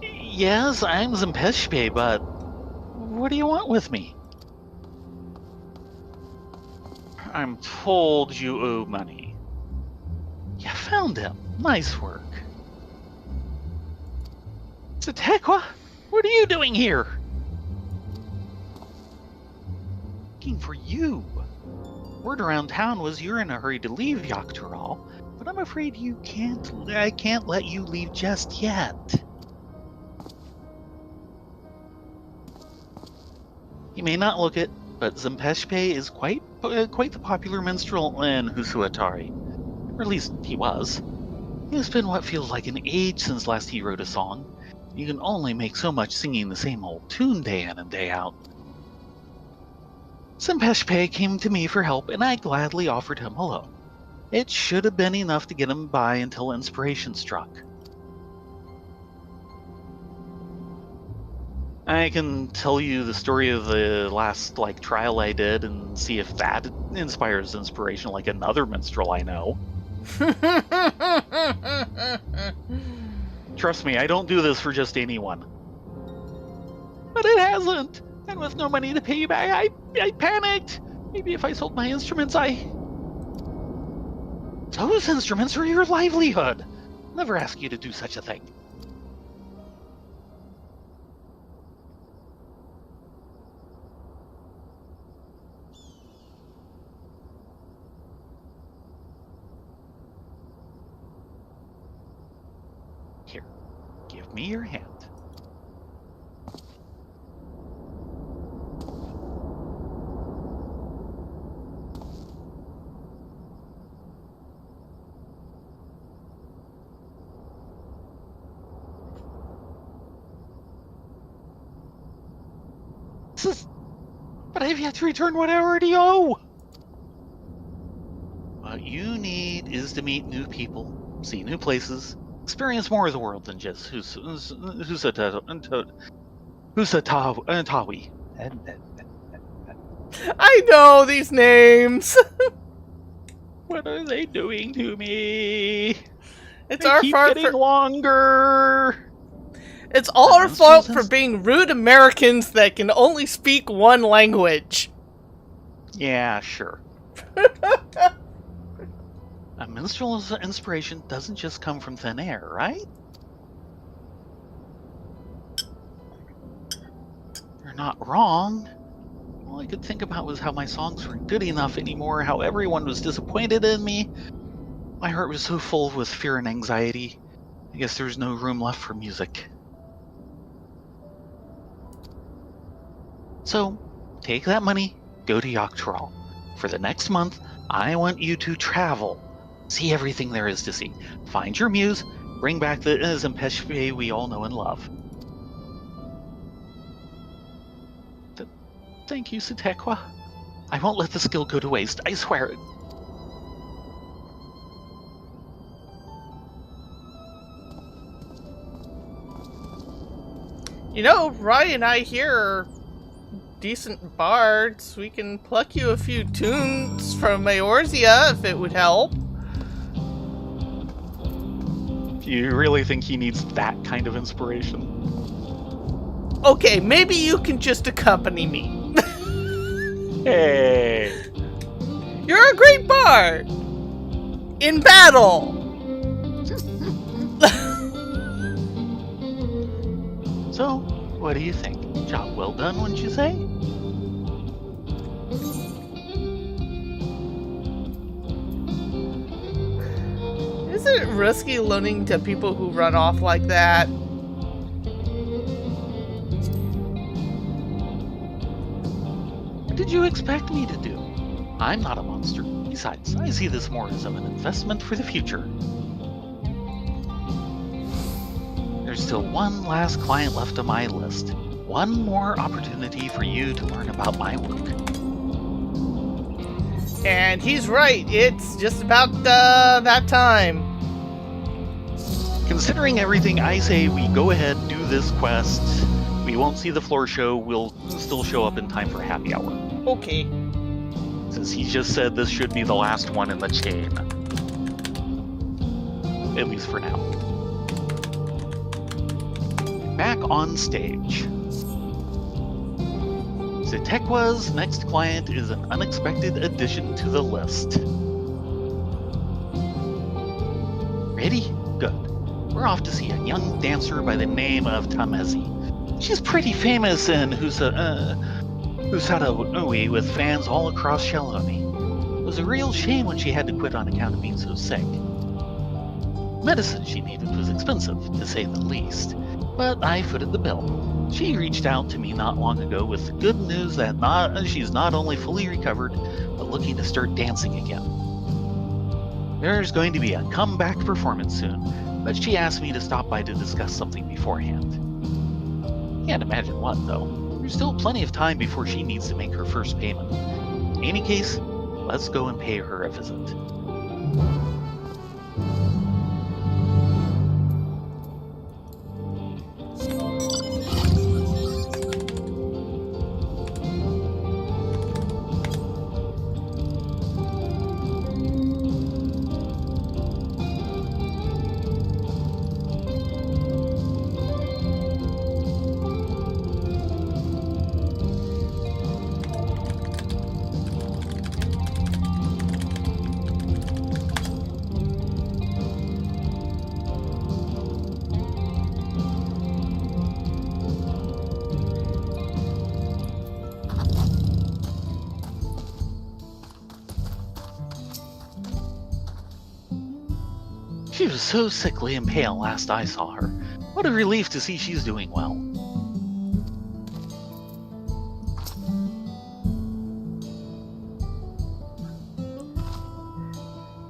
Yes, I'm Sempeshpe, but what do you want with me? I'm told you owe money. You found him. Nice work. Satekwa, what are you doing here? Looking for you. Word around town was you're in a hurry to leave Dawntrail, but I'm afraid I can't let you leave just yet. You may not look it, but Sempeshpe is quite the popular minstrel in Husuatari. Or at least he was. It's been what feels like an age since last he wrote a song. You can only make so much singing the same old tune day in and day out. Sempeshpe came to me for help, and I gladly offered him hello. It should have been enough to get him by until inspiration struck. I can tell you the story of the last trial I did and see if that inspires inspiration like another minstrel I know. Trust me, I don't do this for just anyone. But it hasn't, and with no money to pay you back, I panicked. Maybe if I sold my instruments, Those instruments are your livelihood. I'll never ask you to do such a thing. Here, give me your hand. But I've yet to return what I already owe! What you need is to meet new people, see new places, experience more of the world than just Husatawi. I know these names. What are they doing to me? It's they our keep fault getting for longer. It's all our fault for being rude Americans that can only speak one language. Yeah, sure. A minstrel's inspiration doesn't just come from thin air, right? You're not wrong. All I could think about was how my songs weren't good enough anymore, how everyone was disappointed in me. My heart was so full with fear and anxiety. I guess there was no room left for music. So, take that money, go to Dawntrail. For the next month, I want you to travel. See everything there is to see. Find your muse, bring back the Sempeshpe we all know and love. Thank you, Satekwa. I won't let the skill go to waste, I swear it. You know, Rye and I here are decent bards. We can pluck you a few tunes from Eorzea if it would help. Do you really think he needs that kind of inspiration? Okay, maybe you can just accompany me. Hey! You're a great bard! In battle! So, what do you think? Job well done, wouldn't you say? Isn't it risky loaning to people who run off like that? What did you expect me to do? I'm not a monster. Besides, I see this more as of an investment for the future. There's still one last client left on my list. One more opportunity for you to learn about my work. And he's right, it's just about that time. Considering everything, I say we go ahead, do this quest. We won't see the floor show, we'll still show up in time for happy hour. Okay. Since he just said this should be the last one in the chain. At least for now. Back on stage. Zetekwa's next client is an unexpected addition to the list. Ready? Good. We're off to see a young dancer by the name of Tamezi. She's pretty famous in Husadaoi with fans all across Shaloni. It was a real shame when she had to quit on account of being so sick. Medicine she needed was expensive, to say the least, but I footed the bill. She reached out to me not long ago with the good news that she's not only fully recovered, but looking to start dancing again. There's going to be a comeback performance soon, but she asked me to stop by to discuss something beforehand. Can't imagine what, though. There's still plenty of time before she needs to make her first payment. In any case, let's go and pay her a visit. She was so sickly and pale last I saw her. What a relief to see she's doing well.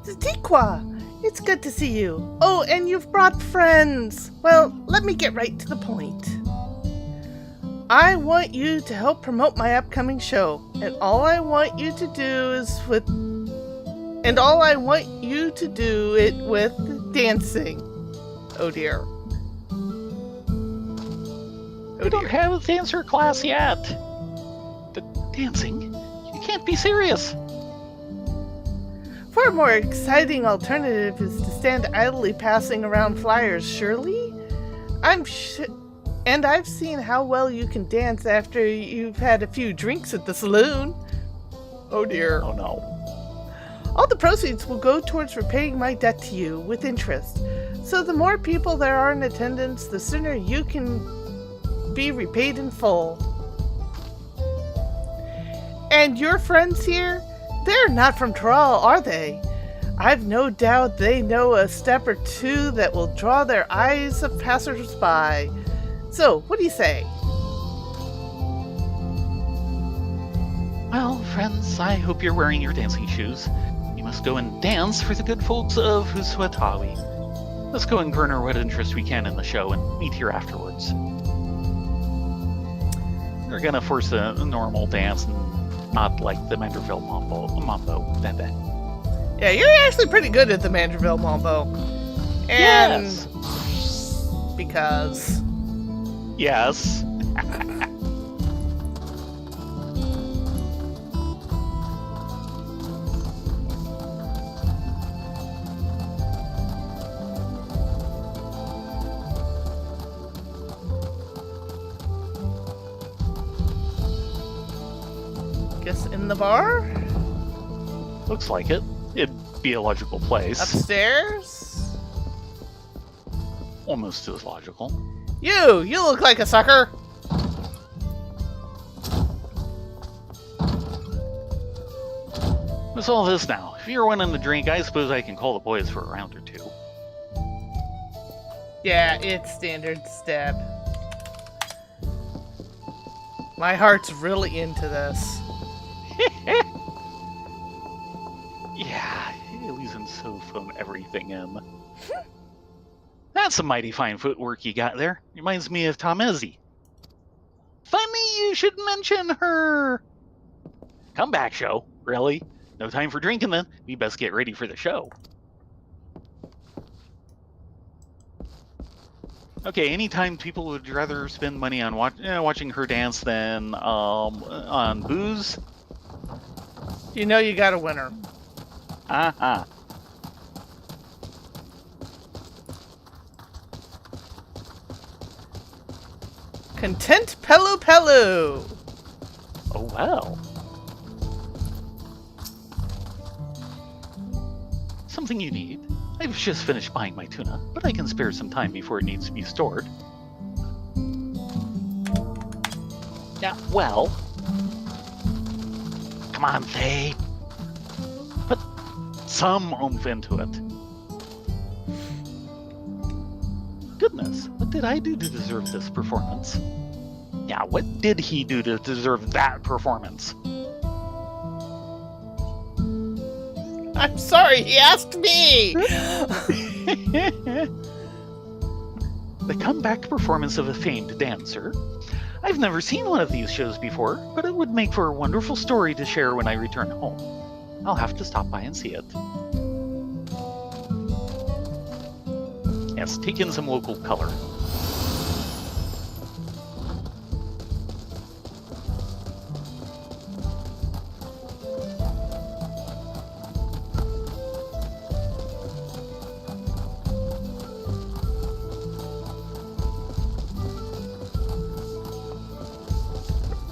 Zetekwa! It's good to see you. Oh, and you've brought friends. Well, let me get right to the point. I want you to help promote my upcoming show, and all I want you to do it with dancing. Oh dear. We don't have a dancer class yet. But dancing? You can't be serious. Far more exciting alternative is to stand idly passing around flyers, surely? And I've seen how well you can dance after you've had a few drinks at the saloon. Oh dear. Oh no. All the proceeds will go towards repaying my debt to you with interest. So the more people there are in attendance, the sooner you can be repaid in full. And your friends here? They're not from Tral, are they? I've no doubt they know a step or two that will draw their eyes of passers-by. So, what do you say? Well, friends, I hope you're wearing your dancing shoes. You must go and dance for the good folks of Husuatawi. Let's go and garner what interest we can in the show and meet here afterwards. We're gonna force a normal dance and not like the Manderville Mambo. Yeah, you're actually pretty good at the Manderville Mambo. And Yes. Because Yes. Guess in the bar? Looks like it. It'd be a logical place. Upstairs? Almost as logical. You look like a sucker. What's all this now? If you're wanting to drink, I suppose I can call the boys for a round or two. Yeah, it's standard stab. My heart's really into this. Yeah, Elysian so phone everything in. That's some mighty fine footwork you got there. Reminds me of Tom Ezzy. Funny you should mention her. Come back, show. Really? No time for drinking then. We best get ready for the show. Okay, anytime people would rather spend money on watching her dance than on booze. You know you got a winner. Uh-huh. Content Pelu Pelu. Oh, well. Something you need. I've just finished buying my tuna, but I can spare some time before it needs to be stored. Yeah, well. Come on, Faye. Put some oomph into it. Goodness, what did I do to deserve this performance? Yeah, what did he do to deserve that performance? I'm sorry, he asked me! The comeback performance of a famed dancer. I've never seen one of these shows before, but it would make for a wonderful story to share when I return home. I'll have to stop by and see it. Yes, take in some local color.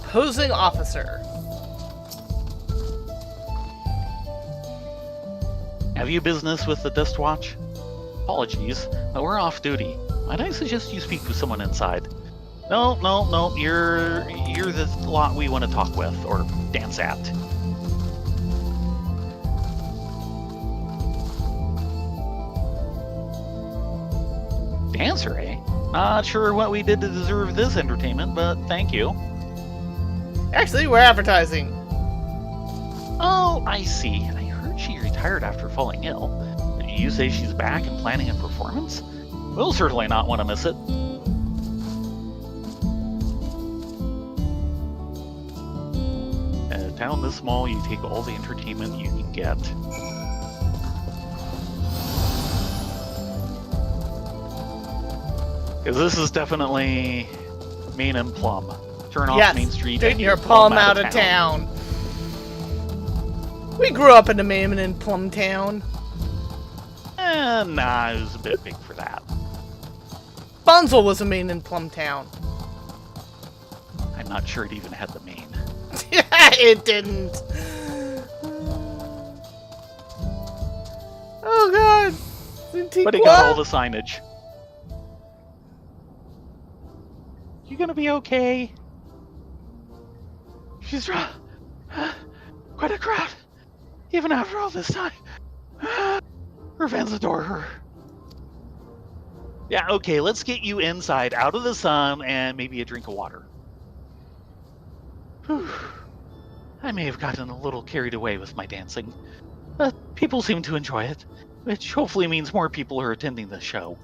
Posing officer. Have you business with the Dust Watch? Apologies, but we're off duty. Might I suggest you speak with someone inside? No, you're the lot we want to talk with, or dance at. Dancer, eh? Not sure what we did to deserve this entertainment, but thank you. Actually, we're advertising. Oh, I see. I heard she retired after falling ill. You say she's back and planning a performance? We'll certainly not want to miss it. In a town this small, you take all the entertainment you can get. Because this is definitely Main and Plum. Turn off Main Street. Take your Plum out of town. We grew up in the Main and Plum town. Nah, it was a bit big for that. Bunzel was a Main and Plum town. I'm not sure it even had the main. It didn't. Oh god. But it got all the signage. You gonna be okay? She's quite a crowd, even after all this time. Her fans adore her. Yeah, okay, let's get you inside, out of the sun, and maybe a drink of water. Whew. I may have gotten a little carried away with my dancing, but people seem to enjoy it, which hopefully means more people are attending the show.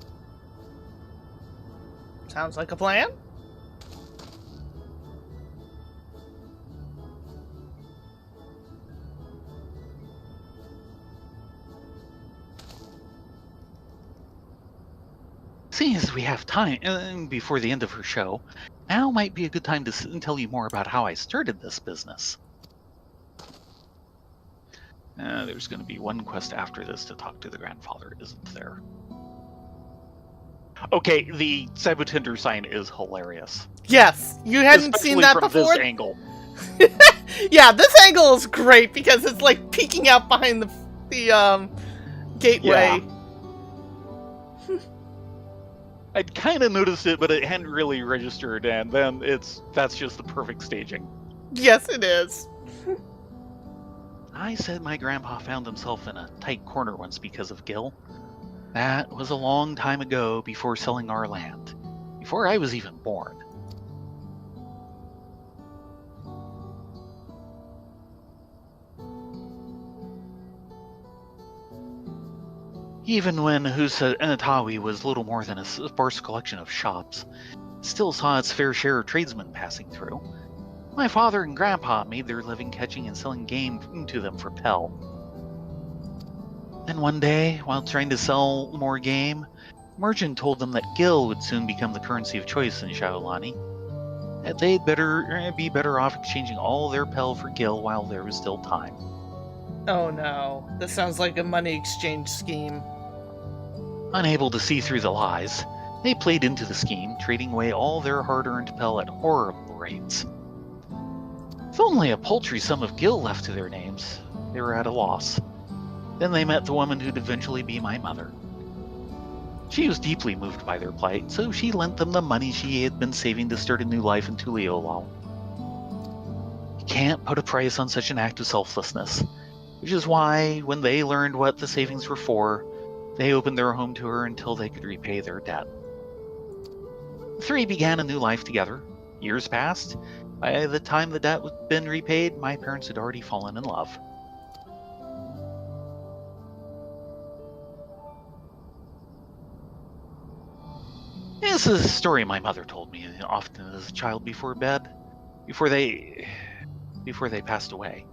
Sounds like a plan. Seeing as we have time before the end of her show, now might be a good time to sit and tell you more about how I started this business. There's going to be one quest after this to talk to the grandfather, isn't there? Okay, the Sabotender sign is hilarious. Yes, you hadn't seen that from before. This angle. Yeah, this angle is great because it's like peeking out behind the gateway. I'd kind of noticed it, but it hadn't really registered, and then that's just the perfect staging. Yes, it is. I said my grandpa found himself in a tight corner once because of Gil. That was a long time ago, before selling our land. Before I was even born. Even when Husa Inatawi was little more than a sparse collection of shops, it still saw its fair share of tradesmen passing through. My father and grandpa made their living catching and selling game to them for Pell. Then one day, while trying to sell more game, the merchant told them that Gil would soon become the currency of choice in Shaolani, that they'd be better off exchanging all their Pell for Gil while there was still time. Oh no, this sounds like a money exchange scheme. Unable to see through the lies, they played into the scheme, trading away all their hard-earned Pell at horrible rates. With only a paltry sum of Gil left to their names, they were at a loss. Then they met the woman who'd eventually be my mother. She was deeply moved by their plight, so she lent them the money she had been saving to start a new life in Tuliolal. You can't put a price on such an act of selflessness, which is why, when they learned what the savings were for, they opened their home to her until they could repay their debt. The three began a new life together. Years passed. By the time the debt had been repaid, my parents had already fallen in love. This is a story my mother told me often as a child before bed, before they passed away.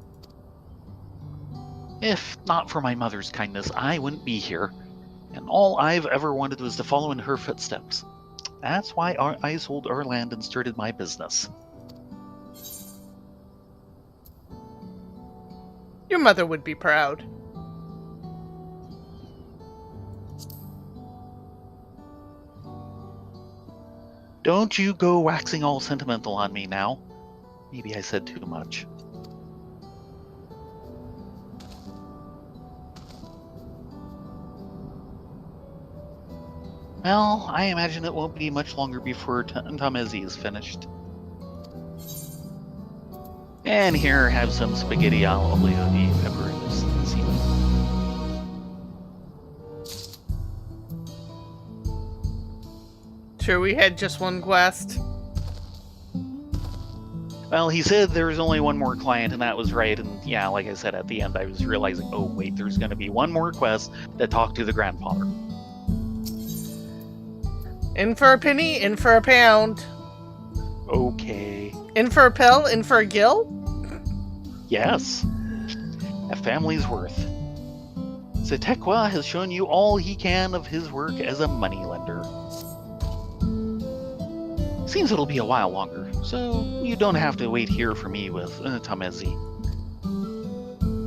If not for my mother's kindness, I wouldn't be here, and all I've ever wanted was to follow in her footsteps. That's why I sold our land and started my business. Your mother would be proud. Don't you go waxing all sentimental on me now. Maybe I said too much. Well, I imagine it won't be much longer before Tamezi is finished. And here, have some spaghetti al olio di peperonis. Sure, we had just one quest. Well, he said there was only one more client, and that was right. And yeah, like I said, at the end, I was realizing, oh wait, there's going to be one more quest to talk to the grandfather. In for a penny, in for a pound. Okay. In for a pill, in for a gill? Yes. A family's worth. Zetekwa has shown you all he can of his work as a moneylender. Seems it'll be a while longer, so you don't have to wait here for me with Tamezi.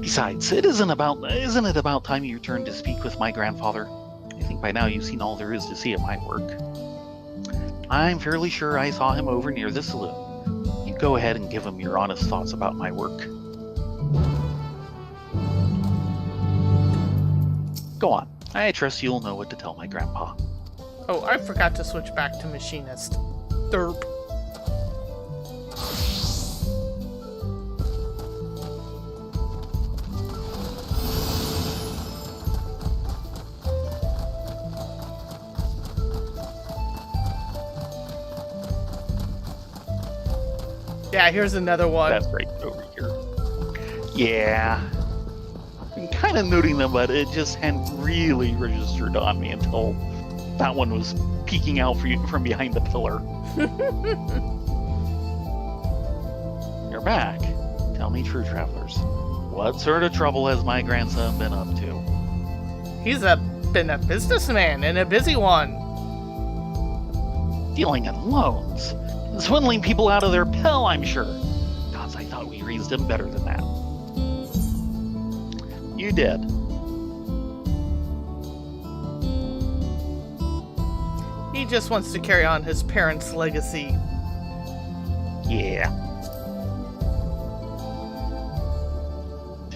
Besides, isn't it about time you returned to speak with my grandfather? I think by now you've seen all there is to see of my work. I'm fairly sure I saw him over near the saloon. You go ahead and give him your honest thoughts about my work. Go on. I trust you'll know what to tell my grandpa. Oh, I forgot to switch back to machinist. Derp. Yeah, here's another one. That's right over here. Yeah. I'm kind of noting them, but it just hadn't really registered on me until that one was peeking out from behind the pillar. You're back. Tell me true, travelers. What sort of trouble has my grandson been up to? He's been a businessman, and a busy one. Dealing in loans. Swindling people out of their Pell, I'm sure. Gods, I thought we raised him better than that. You did. He just wants to carry on his parents' legacy. Yeah.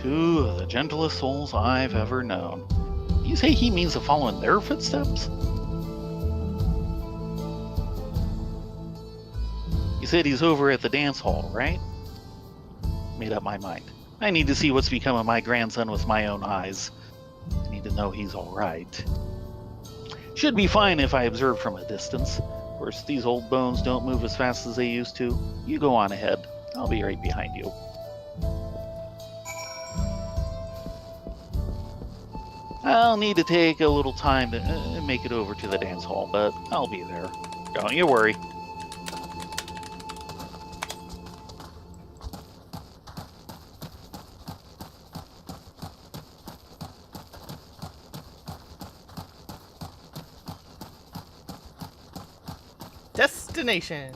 Two of the gentlest souls I've ever known. You say he means to follow in their footsteps? You said he's over at the dance hall, right? Made up my mind. I need to see what's become of my grandson with my own eyes. I need to know he's alright. Should be fine if I observe from a distance. Of course, these old bones don't move as fast as they used to. You go on ahead. I'll be right behind you. I'll need to take a little time to make it over to the dance hall, but I'll be there. Don't you worry. Destination.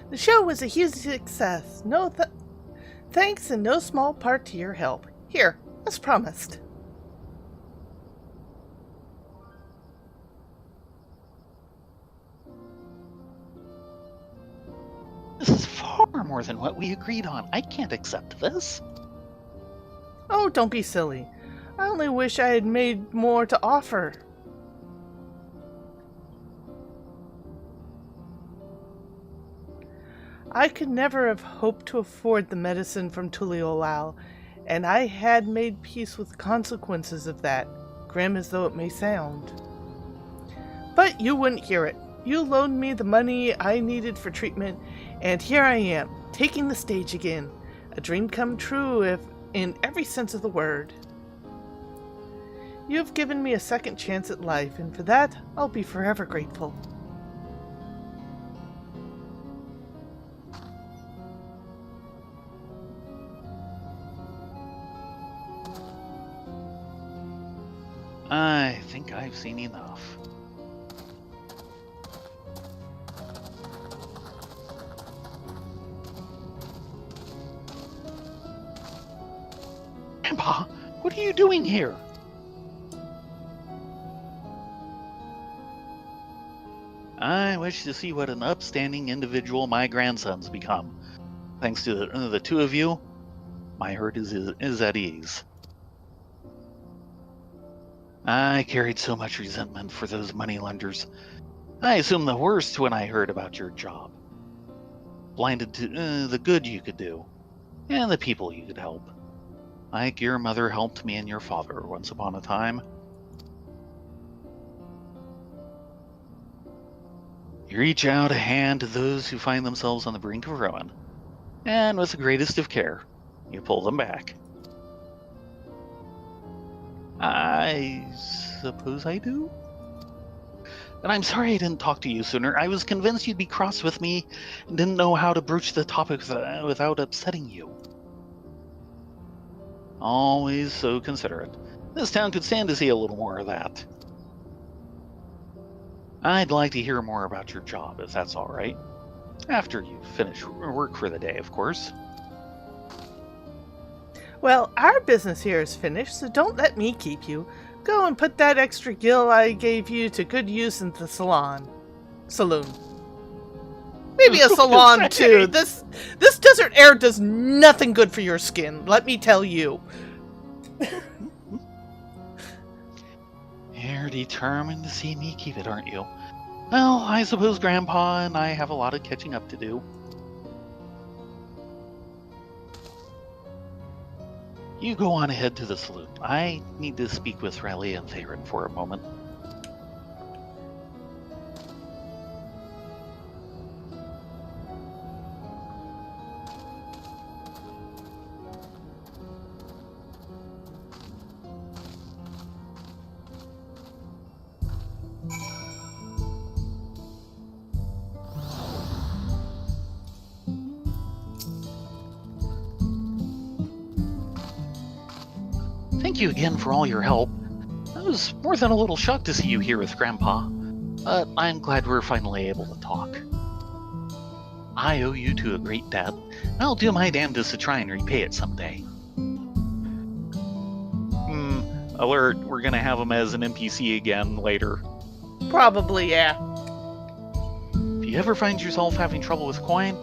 The show was a huge success. Thanks in no small part to your help. Here, as promised. This is far more than what we agreed on. I can't accept this. Oh, don't be silly. I only wish I had made more to offer. I could never have hoped to afford the medicine from Tuliolal, and I had made peace with the consequences of that, grim as though it may sound. But you wouldn't hear it. You loaned me the money I needed for treatment, and here I am, taking the stage again. A dream come true, if in every sense of the word. You have given me a second chance at life, and for that, I'll be forever grateful. I think I've seen enough. Grandpa, what are you doing here? I wish to see what an upstanding individual my grandson's become. Thanks to the two of you, my hurt is at ease. I carried so much resentment for those moneylenders. I assumed the worst when I heard about your job. Blinded to the good you could do, and the people you could help. Like your mother helped me and your father once upon a time. You reach out a hand to those who find themselves on the brink of ruin, and with the greatest of care, you pull them back. I suppose I do? And I'm sorry I didn't talk to you sooner. I was convinced you'd be cross with me and didn't know how to broach the topic without upsetting you. Always so considerate. This town could stand to see a little more of that. I'd like to hear more about your job, if that's all right. After you finish work for the day, of course. Well, our business here is finished, so don't let me keep you. Go and put that extra gil I gave you to good use in the saloon. Maybe a salon too. This desert air does nothing good for your skin, let me tell you. You're determined to see me keep it, aren't you? Well, I suppose Grandpa and I have a lot of catching up to do. You go on ahead to the saloon. I need to speak with Riley and Theron for a moment. Thank you again for all your help. I was more than a little shocked to see you here with Grandpa. but I'm glad we're finally able to talk. I owe you to a great debt, and I'll do my damnedest to try and repay it someday. Alert, we're gonna have him as an NPC again later. Probably, yeah. If you ever find yourself having trouble with coin,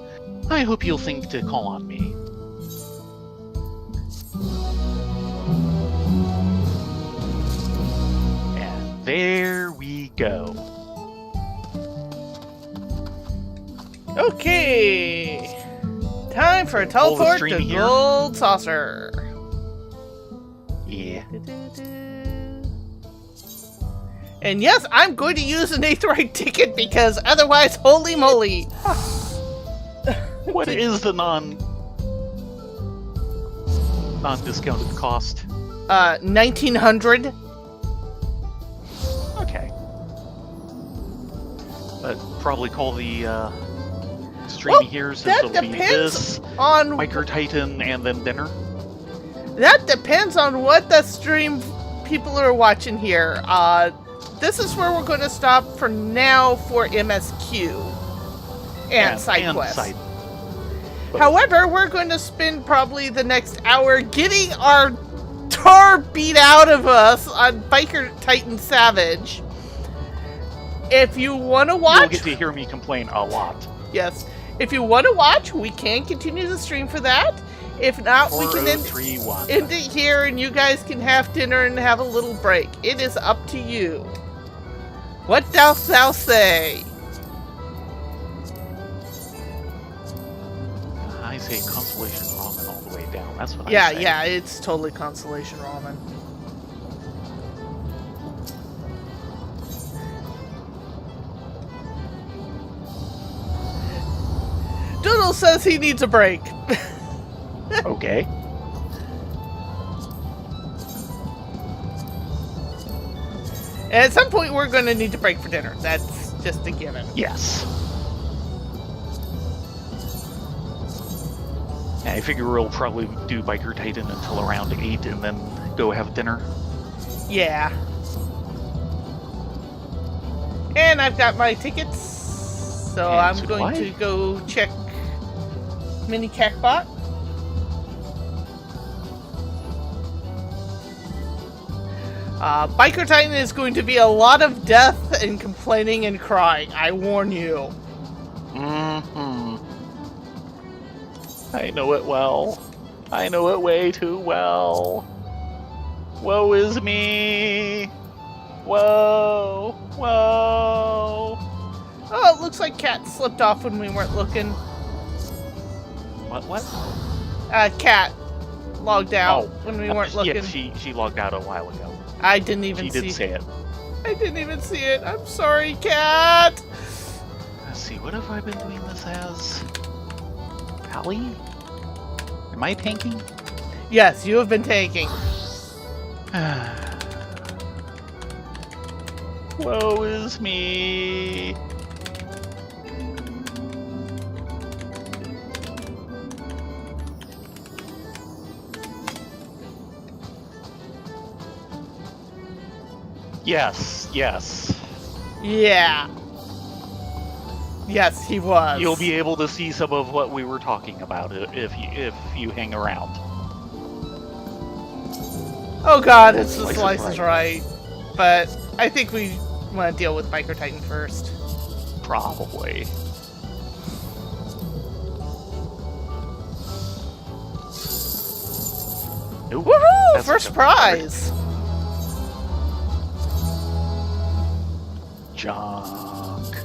I hope you'll think to call on me. And there we go. Okay. Time for a Pull the teleport string to here. Gold Saucer. Yeah. And yes, I'm going to use an Aetheryte ticket because otherwise, holy moly. What is the non-discounted cost? 1900. Okay. But probably call the stream Well, here since that it'll be depends this, on Biker Titan, and then dinner. That depends on what the stream people are watching here. This is where we're going to stop for now for MSQ and side quests. However, we're going to spend probably the next hour getting our tar beat out of us on Biker Titan Savage. If you want to watch... You'll get to hear me complain a lot. Yes. If you want to watch, we can continue the stream for that. If not, we can end it here and you guys can have dinner and have a little break. It is up to you. What dost thou say? I say consolation ramen all the way down. That's what I say. Yeah, it's totally consolation ramen. Doodle says he needs a break. Okay. At some point, we're going to need to break for dinner. That's just a given. Yes. I figure we'll probably do Biker Titan until around 8 and then go have dinner. Yeah. And I've got my tickets, so And I'm so do going I. to go check Mini Cacbot. Biker Titan is going to be a lot of death and complaining and crying. I warn you. Mm-hmm. I know it well. I know it way too well. Woe is me. Whoa. Whoa. Oh, it looks like Cat slipped off when we weren't looking. What? Cat logged out Oh, when we weren't looking. Yeah, she logged out a while ago. I didn't even She see. did say it. I didn't even see it. I'm sorry, Cat. Let's see, what have I been doing this as? Pally? Am I tanking? Yes, you have been taking. Woe is me. Yes. Yeah. Yes, he was. You'll be able to see some of what we were talking about if you hang around. Oh god, it's the Slice Slice is is right. But I think we want to deal with Biker Titan first. Probably. Nope. Woohoo! That's First a prize! Junk.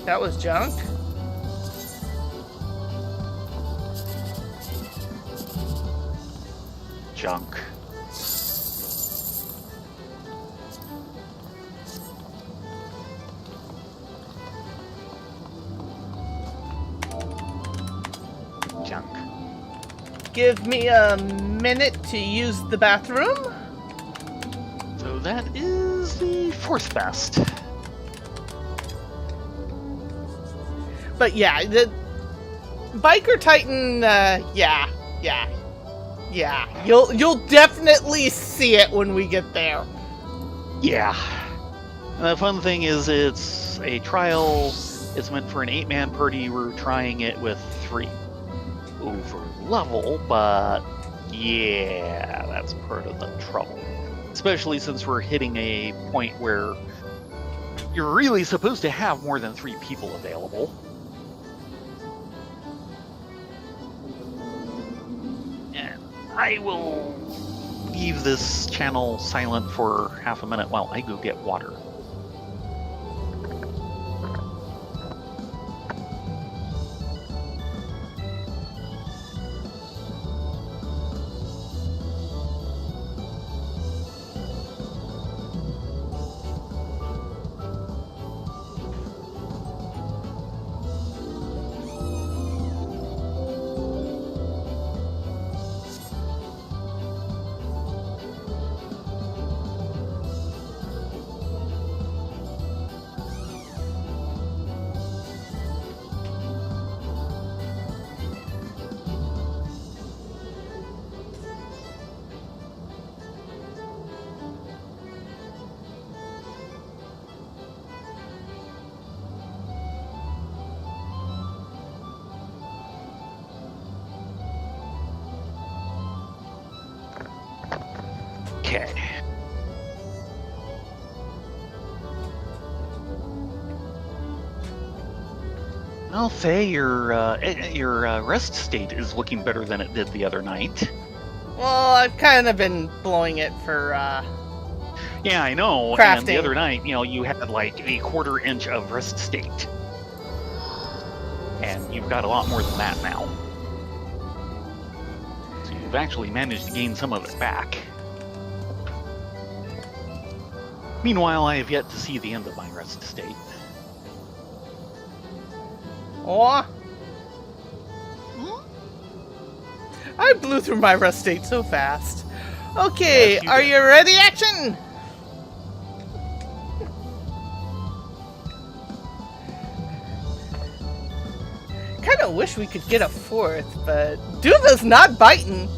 That was junk? Junk. Junk. Give me a minute to use the bathroom. So that is the fourth best. But yeah, the Biker Titan, yeah. Yeah, you'll definitely see it when we get there. Yeah. And the fun thing is it's a trial. It's meant for an 8-man party. We're trying it with 3 over level, but yeah, that's part of the trouble. Especially since we're hitting a point where you're really supposed to have more than 3 people available. And I will leave this channel silent for half a minute while I go get water. Okay. I'll say your rest state is looking better than it did the other night. Well, I've kind of been blowing it for, Yeah, I know. crafting. And the other night, you had like a 1/4 inch of rest state. And you've got a lot more than that now. So you've actually managed to gain some of it back. Meanwhile, I have yet to see the end of my rest state. Aw. I blew through my rest state so fast. Okay, Yes, you are did. you ready, action? Kinda wish we could get a 4th, but Duva's not biting.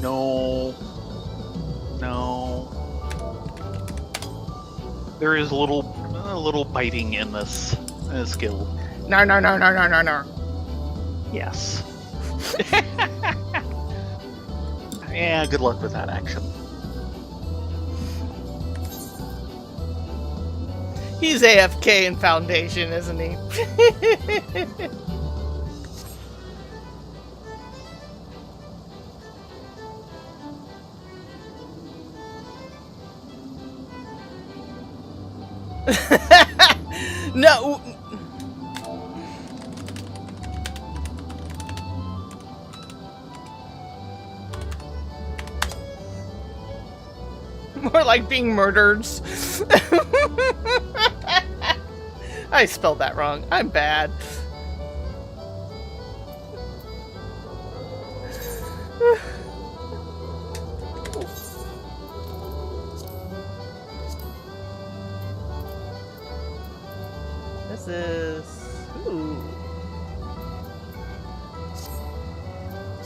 No. No. There is a little biting in this skill. No, no, no, no, no, no, no. Yes. Yeah, good luck with that action. He's AFK in Foundation, isn't he? No. More like being murdered. I spelled that wrong. I'm bad. This is... Ooh.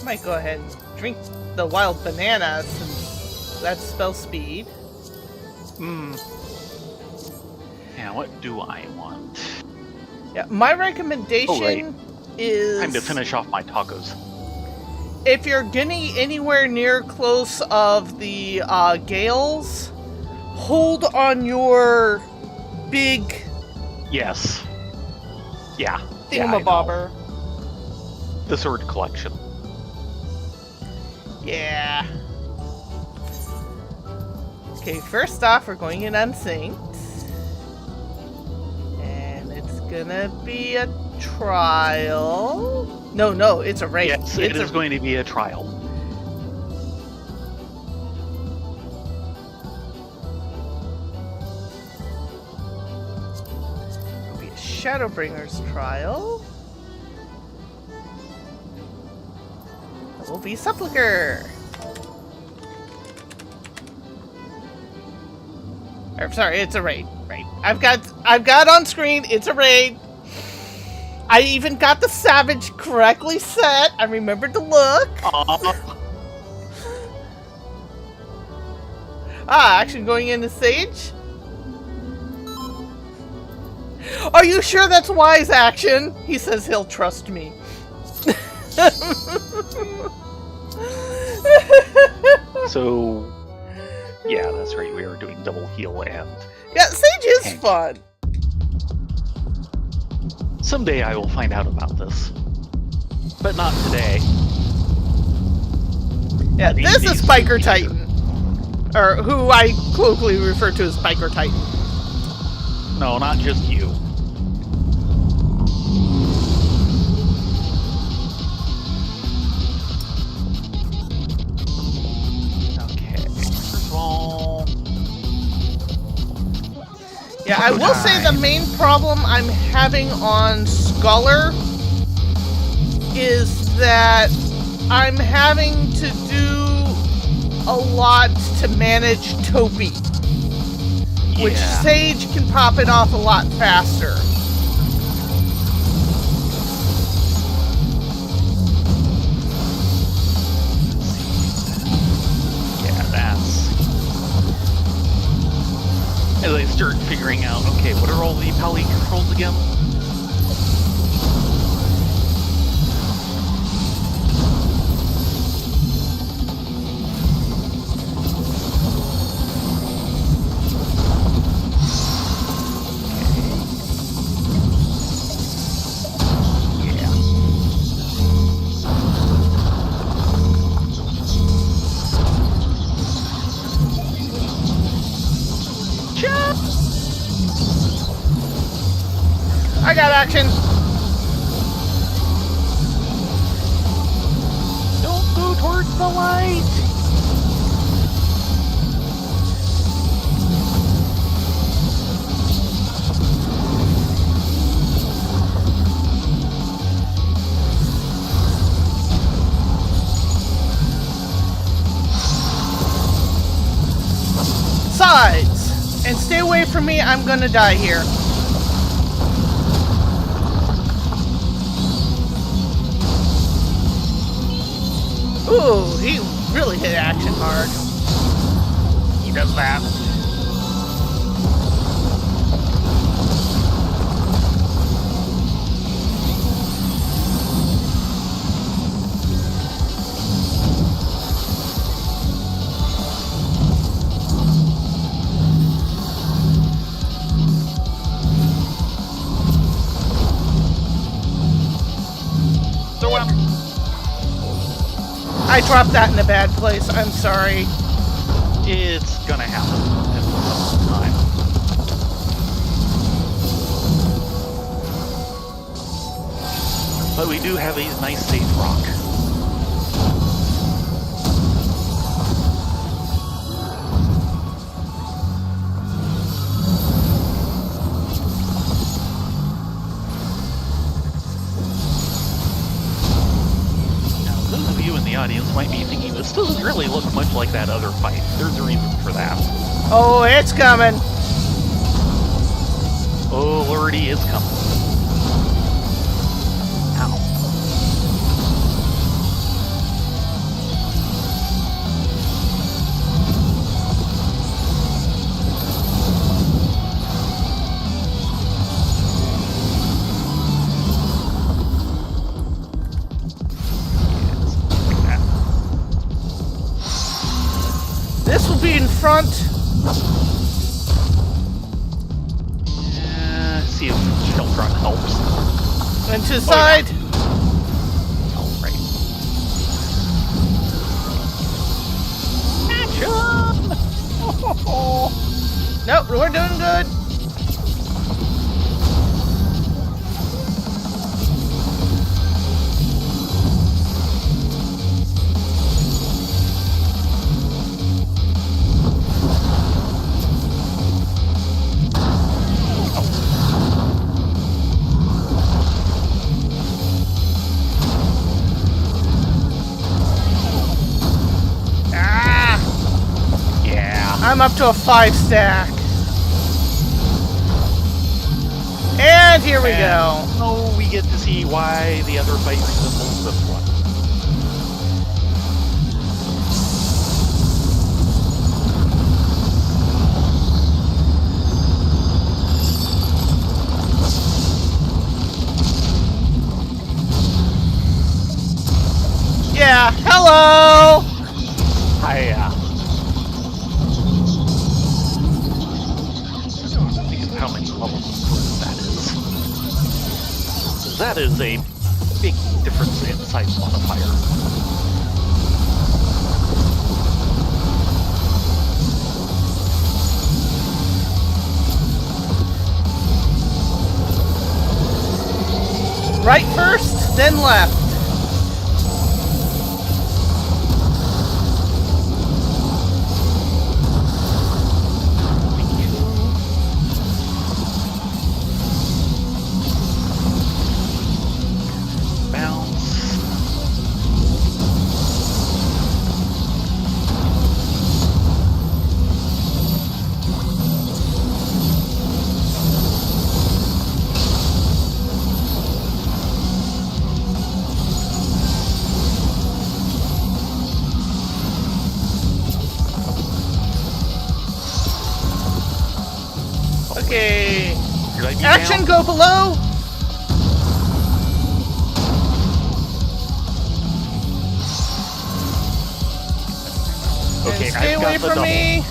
Might go ahead and drink the wild banana since that's spell speed. Yeah, what do I want? Yeah, my recommendation is... Time to finish off my tacos. If you're getting anywhere near close of the gales, hold on your big Yes. Yeah. thingamabobber. The sword collection. Yeah. Okay, first off, we're going in unsynced. And it's gonna be a trial. No, it's a raid. Yes, it is going to be a trial. It'll be a Shadowbringer's trial. It will be Supplicer. Or, sorry, it's a raid. Right. I've got on screen. It's a raid. I even got the savage correctly set. I remembered to look. Action going into Sage. Are you sure that's wise action? He says he'll trust me. So, yeah, that's right. We are doing double heal and... Yeah, Sage is tank. fun. Someday I will find out about this. But not today. Yeah, These this is days, Spiker these Titan. Or who I colloquially refer to as Spiker Titan. No, not just you. Okay, first of all... Yeah, I will say the main problem I'm having on Scholar is that I'm having to do a lot to manage Topi, which Yeah. Sage can pop it off a lot faster. Yeah, that's... As I start figuring out, okay, what are all the poly controls again? I got action. Don't go towards the light! Sides. And stay away from me, I'm gonna die here. Ooh, he really hit action hard. He does that. Throw him. I dropped that in a bad place, I'm sorry. It's gonna happen at some time. But we do have a nice safe rock. The audience might be thinking this doesn't really look much like that other fight. There's a reason for that. Oh, it's coming. Oh, Lordy is coming. Ow. This will be in front. See if Sheltron helps. And to the side. Oh, right. Action! Nope, we're doing good. I'm up to a 5 stack. And here we go. Oh, we get to see why the other fight resembles this one. Yeah, hello! Think of how many levels of growth that is. That is a big difference in size modifier. Right first, then left. Okay. Action, go below! Okay, and stay I've away got the from double. me.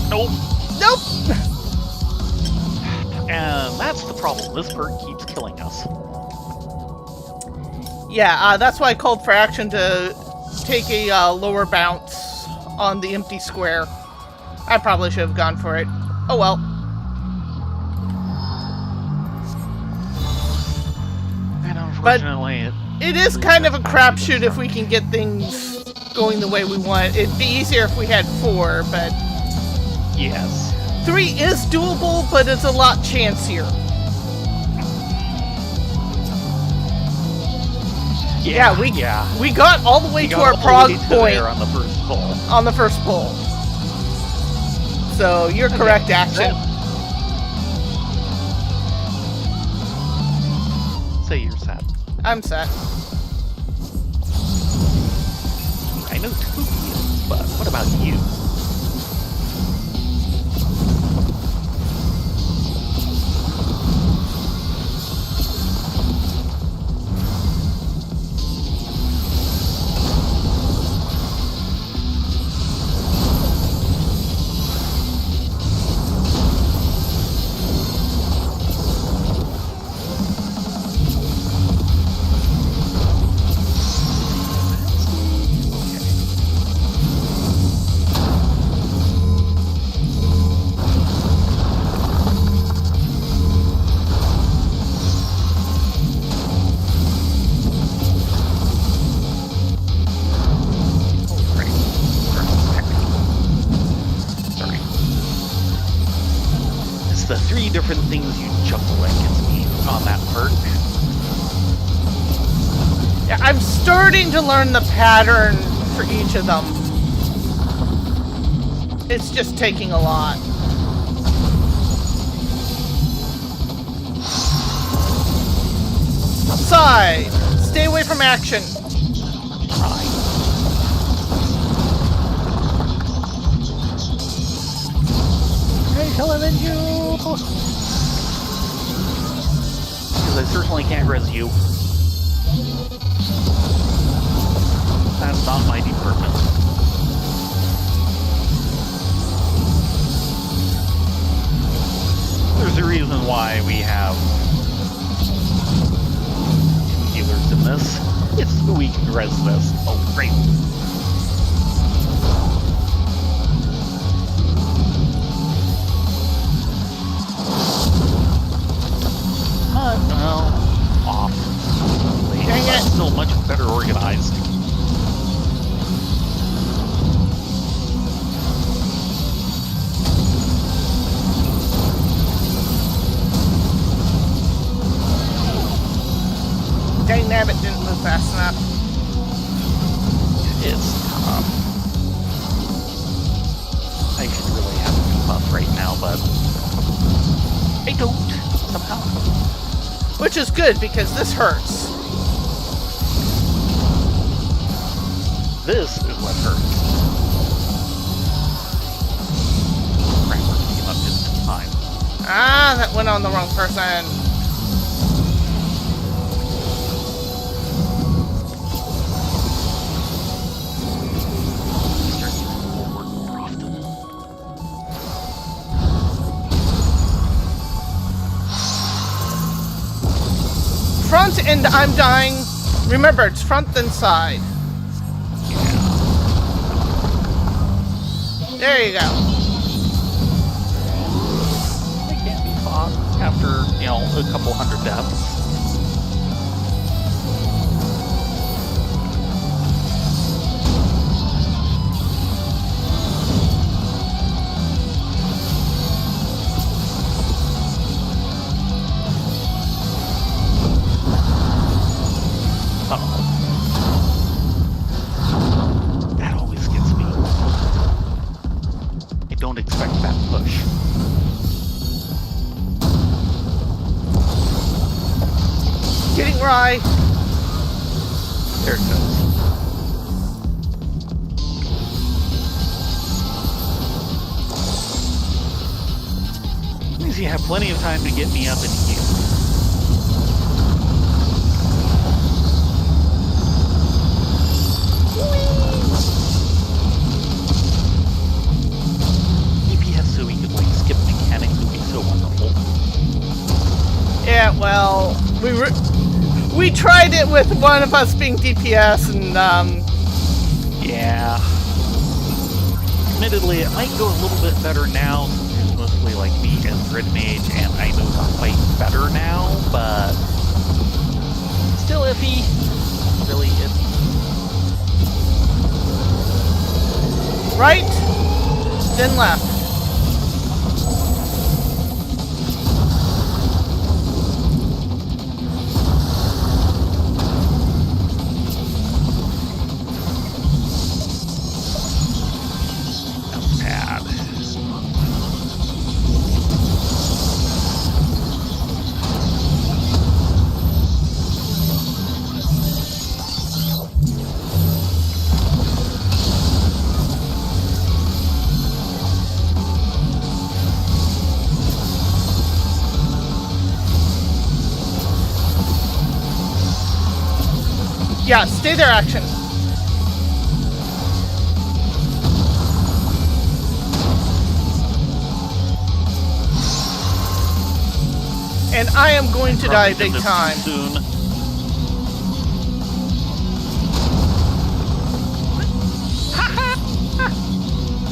Nope. Nope! And that's the problem. This perk keeps killing us. Yeah, that's why I called for action to take a lower bounce on the empty square. I probably should have gone for it. Oh well. And unfortunately, It is kind of a crapshoot if we can get things going the way we want. It'd be easier if we had 4, but yes. 3 is doable, but it's a lot chancier. Yeah, we got all the way to our prog point on the first pull. on the first pull. So you're correct, Action. Say you're sad. I'm set. I know Toby is, but what about you? The 3 different things you juggle against me on that perk. Yeah, I'm starting to learn the pattern for each of them. It's just taking a lot. Side! Stay away from Action. Killing you! Because I certainly can't res you. That's not my department. There's a reason why we have healers in this. It's so we can res this. Oh, great. Well, off. Dang it. Still much better organized. Dang nabbit didn't move fast enough. It's tough. I should really have a buff right now, but I don't, somehow. Which is good, because this hurts. This is what hurts. Cramper came up just in time. Ah, that went on the wrong person. Start moving forward more often. Front and I'm dying. Remember, it's front then side. There you go. They can't be fought after, you know, a couple hundred deaths. That always gets me. I don't expect that push. Getting Rye. There it goes. Means you have plenty of time to get me up and heal. DPS so we could like skip mechanics would be so wonderful. Yeah, well, we tried it with one of us being DPS, and Yeah. Admittedly, it might go a little bit better now since there's mostly like me as Red Mage and I know the fight better now, but still iffy. Really iffy. right, then left. Yeah, stay there, action. And I am going to die big time. Soon.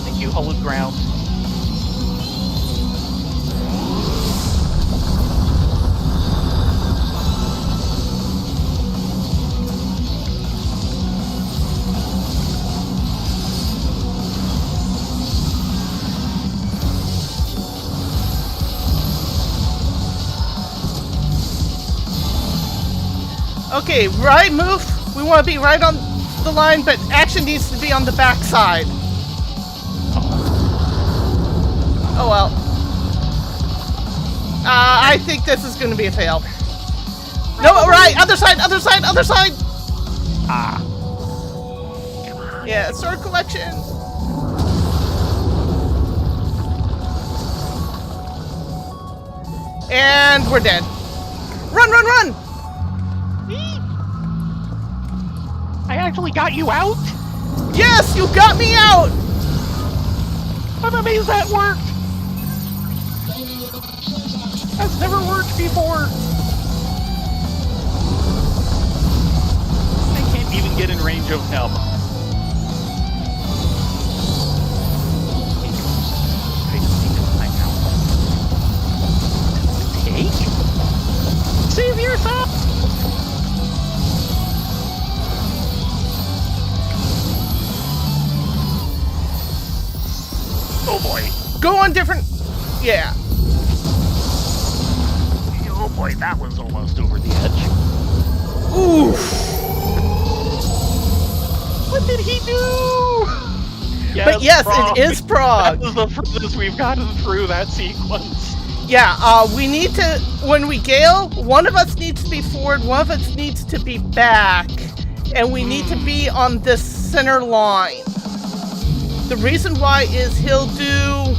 Thank you, Hollowed Ground. Okay, right move. We want to be right on the line, but action needs to be on the back side. Oh well. I think this is going to be a fail. No, right, other side, other side, other side. Ah. Yeah, sword collection. And we're dead. Run, run, run! I actually got you out? Yes, you got me out! I'm amazed that worked! That's never worked before! I can't even get in range of him. Take? Save yourself! Oh boy. Go on different... Yeah. Oh boy, that was almost over the edge. Oof. What did he do? But yes, it is Prague. That was the furthest we've gotten through that sequence. Yeah, we need to, when we gale, one of us needs to be forward, one of us needs to be back, and we need to be on this center line. The reason why is he'll do,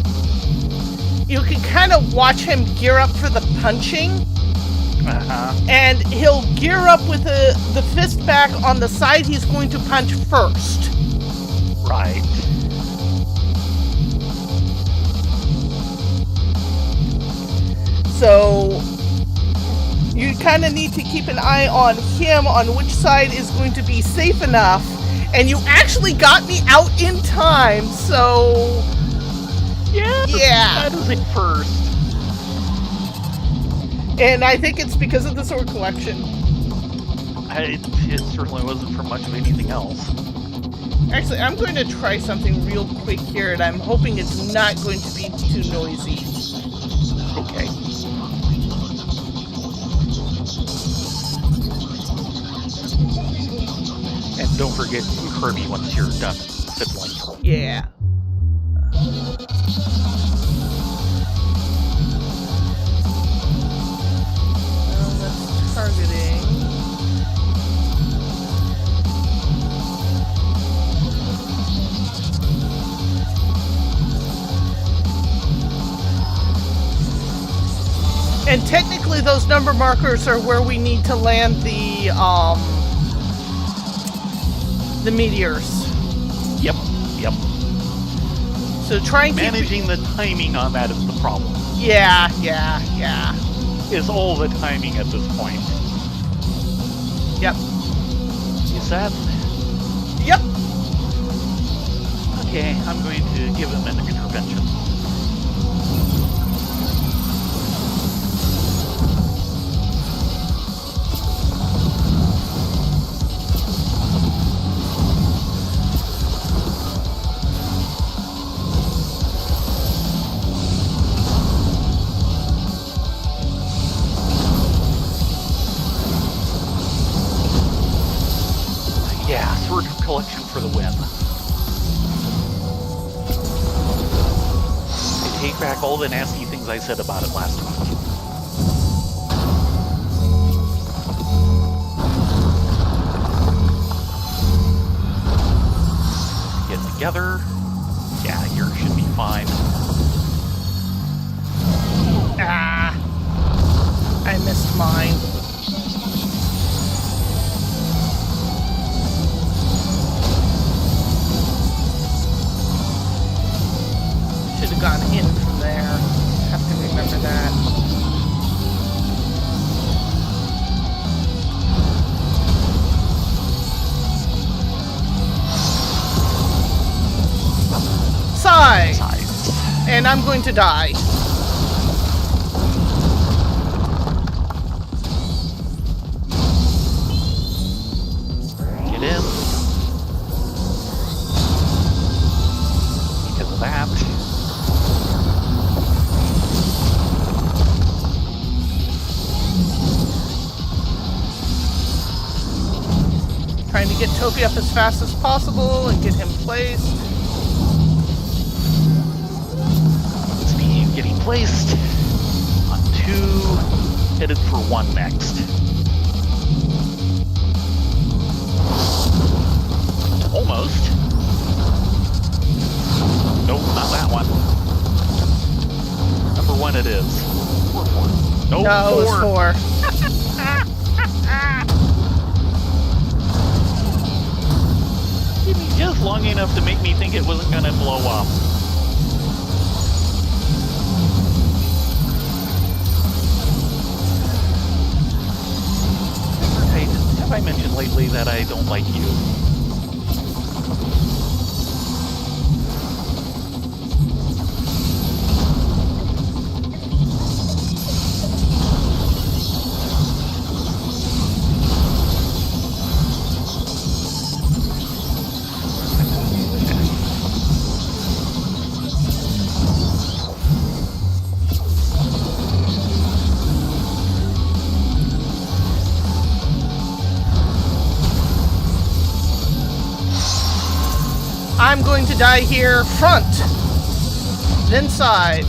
you can kind of watch him gear up for the punching, and he'll gear up with the fist back on the side he's going to punch first. Right. So you kind of need to keep an eye on him on which side is going to be safe enough. And you actually got me out in time, so Yeah. That is it first. And I think it's because of the sword collection. It certainly wasn't for much of anything else. Actually, I'm going to try something real quick here, and I'm hoping it's not going to be too noisy. Okay. And don't forget Kirby once you're done fiddling. Yeah. Well, that's targeting. And technically those number markers are where we need to land the meteors. Yep. So try and Managing the timing on that is the problem. Yeah. Is all the timing at this point. Yep. Is that? Yep. Okay, I'm going to give him an intervention. Yeah, sword collection for the win. I take back all the nasty things I said about it last week. Get together. Yeah, yours should be fine. Ah. I missed mine. Should have gone in from there. Have to remember that. Sigh! Size. And I'm going to die. Get in. Because of that. Trying to get Toby up as fast as possible and get him placed. Speaking of getting placed, on 2, headed for 1 next. Almost. Nope, not that one. Number 1 it is. 4. Nope, No, it was 4. Give me just long enough to make me think it wasn't gonna blow up. Hey, have I mentioned lately that I don't like you? I'm going to die here front, then side.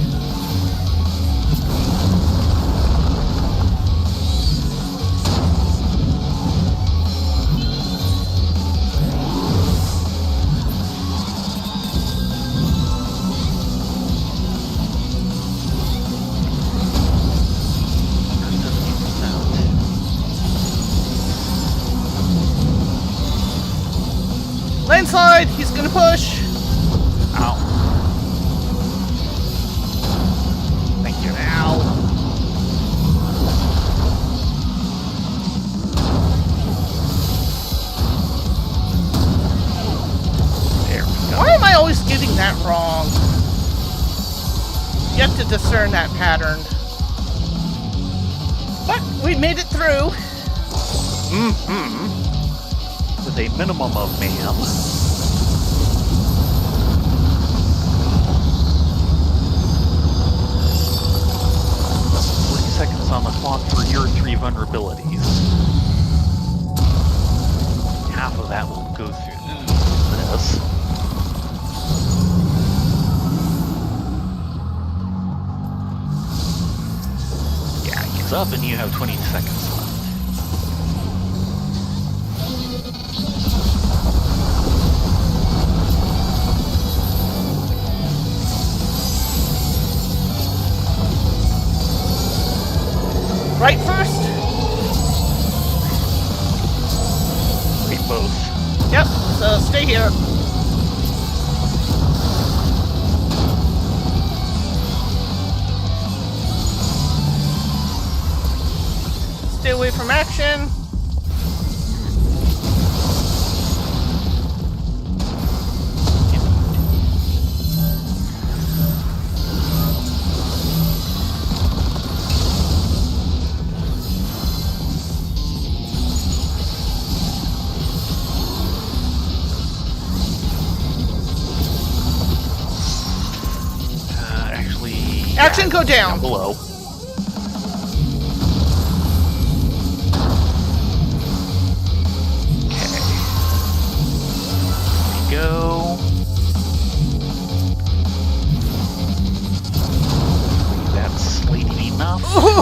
side. He's gonna push. Ow. Thank you. Ow. There we go. Why am I always getting that wrong? You have to discern that pattern. But we made it through. With a minimum of mayhem. 40 seconds on the clock for your 3 vulnerabilities. Half of that will go through this. Yeah, he's up and you have 20 seconds left. Right first? Wait, both. Yep, so stay here. Stay away from action. Action, go down. Below. Okay. There we go. That's slated enough. Ooh,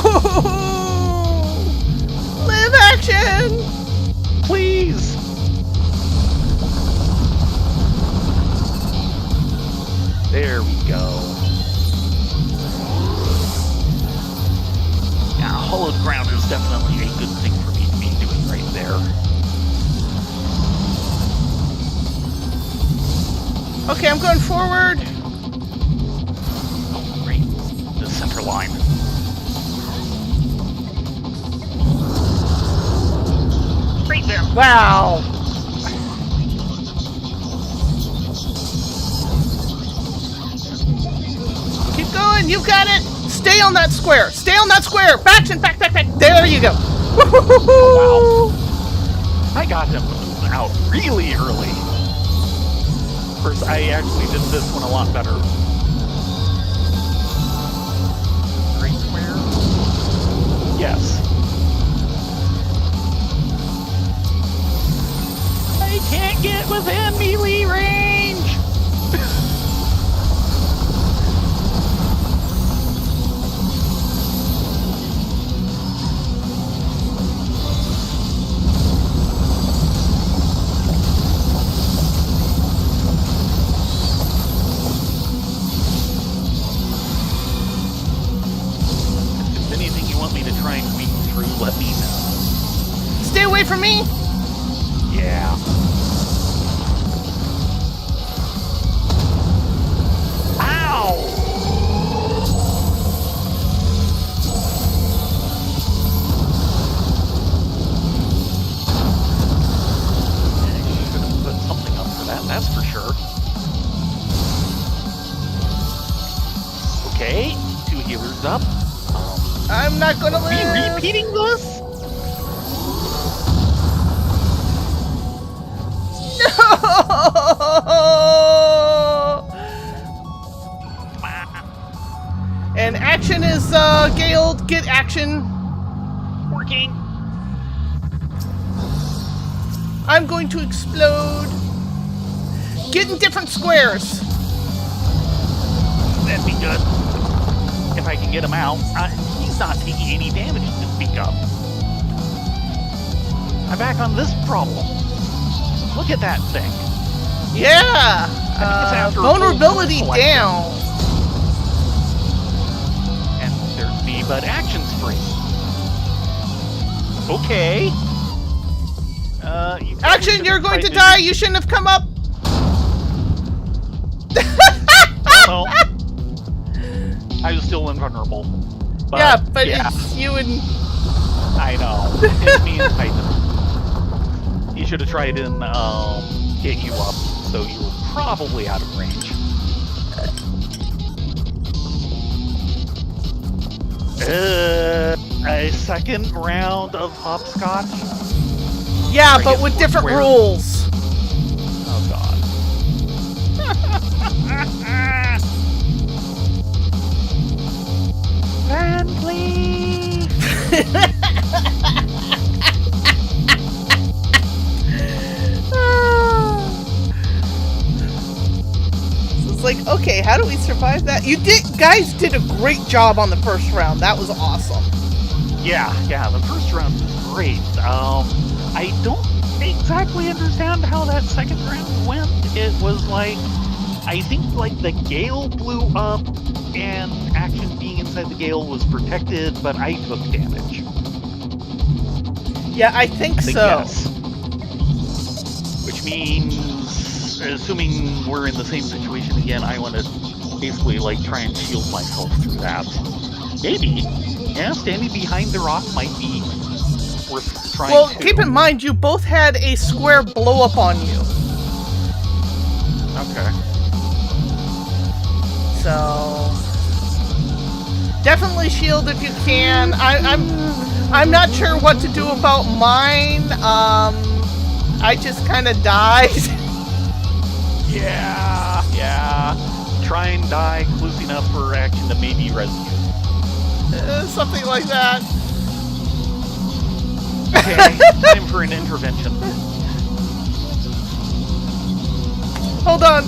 live action. Please. There we go. Hollowed ground is definitely a good thing for me to be doing right there. Okay, I'm going forward. Oh, great. The center line. Right there. Wow. Keep going, you've got it. Stay on that square. Stay on that square. Back. There you go. Wow. I got him out really early. Of course, I actually did this one a lot better. Great square? Yes. I can't get within melee range! Let me know. Stay away from me. Yeah. Ow! I should have put something up for that, that's for sure. Okay, 2 healers up. I'm not gonna live. Are we repeating this? No! And action is Gale. Get action. Working. I'm going to explode. Get in different squares. That'd be good. If I can get him out. He's not taking any damage to speak of. I'm back on this problem. Look at that thing. Yeah. Vulnerability down. And there's me, but action spree. Okay. Action, you're going to die. You shouldn't have come up. still invulnerable. But, yeah, but it's you and... I know. It's me and Titan. He should have tried and get you up, so you were probably out of range. A second round of hopscotch? Yeah, I but guess with we're different square. rules. Oh god. Van Cleef! So it's like, okay, how do we survive that? Guys did a great job on the first round. That was awesome. Yeah, the first round was great. I don't exactly understand how that second round went. It was like, I think like the gale blew up and action being inside the gale was protected, but I took damage. Yeah, I think so. Yes. Which means, assuming we're in the same situation again, I want to basically like try and shield myself through that. Maybe. Yeah, standing behind the rock might be worth trying. Well, to. keep in mind, you both had a square blow up on you. Okay. So definitely shield if you can. I'm not sure what to do about mine. I just kind of died. Yeah. Try and die close enough for action to maybe rescue. Something like that. Okay, time for an intervention. Hold on.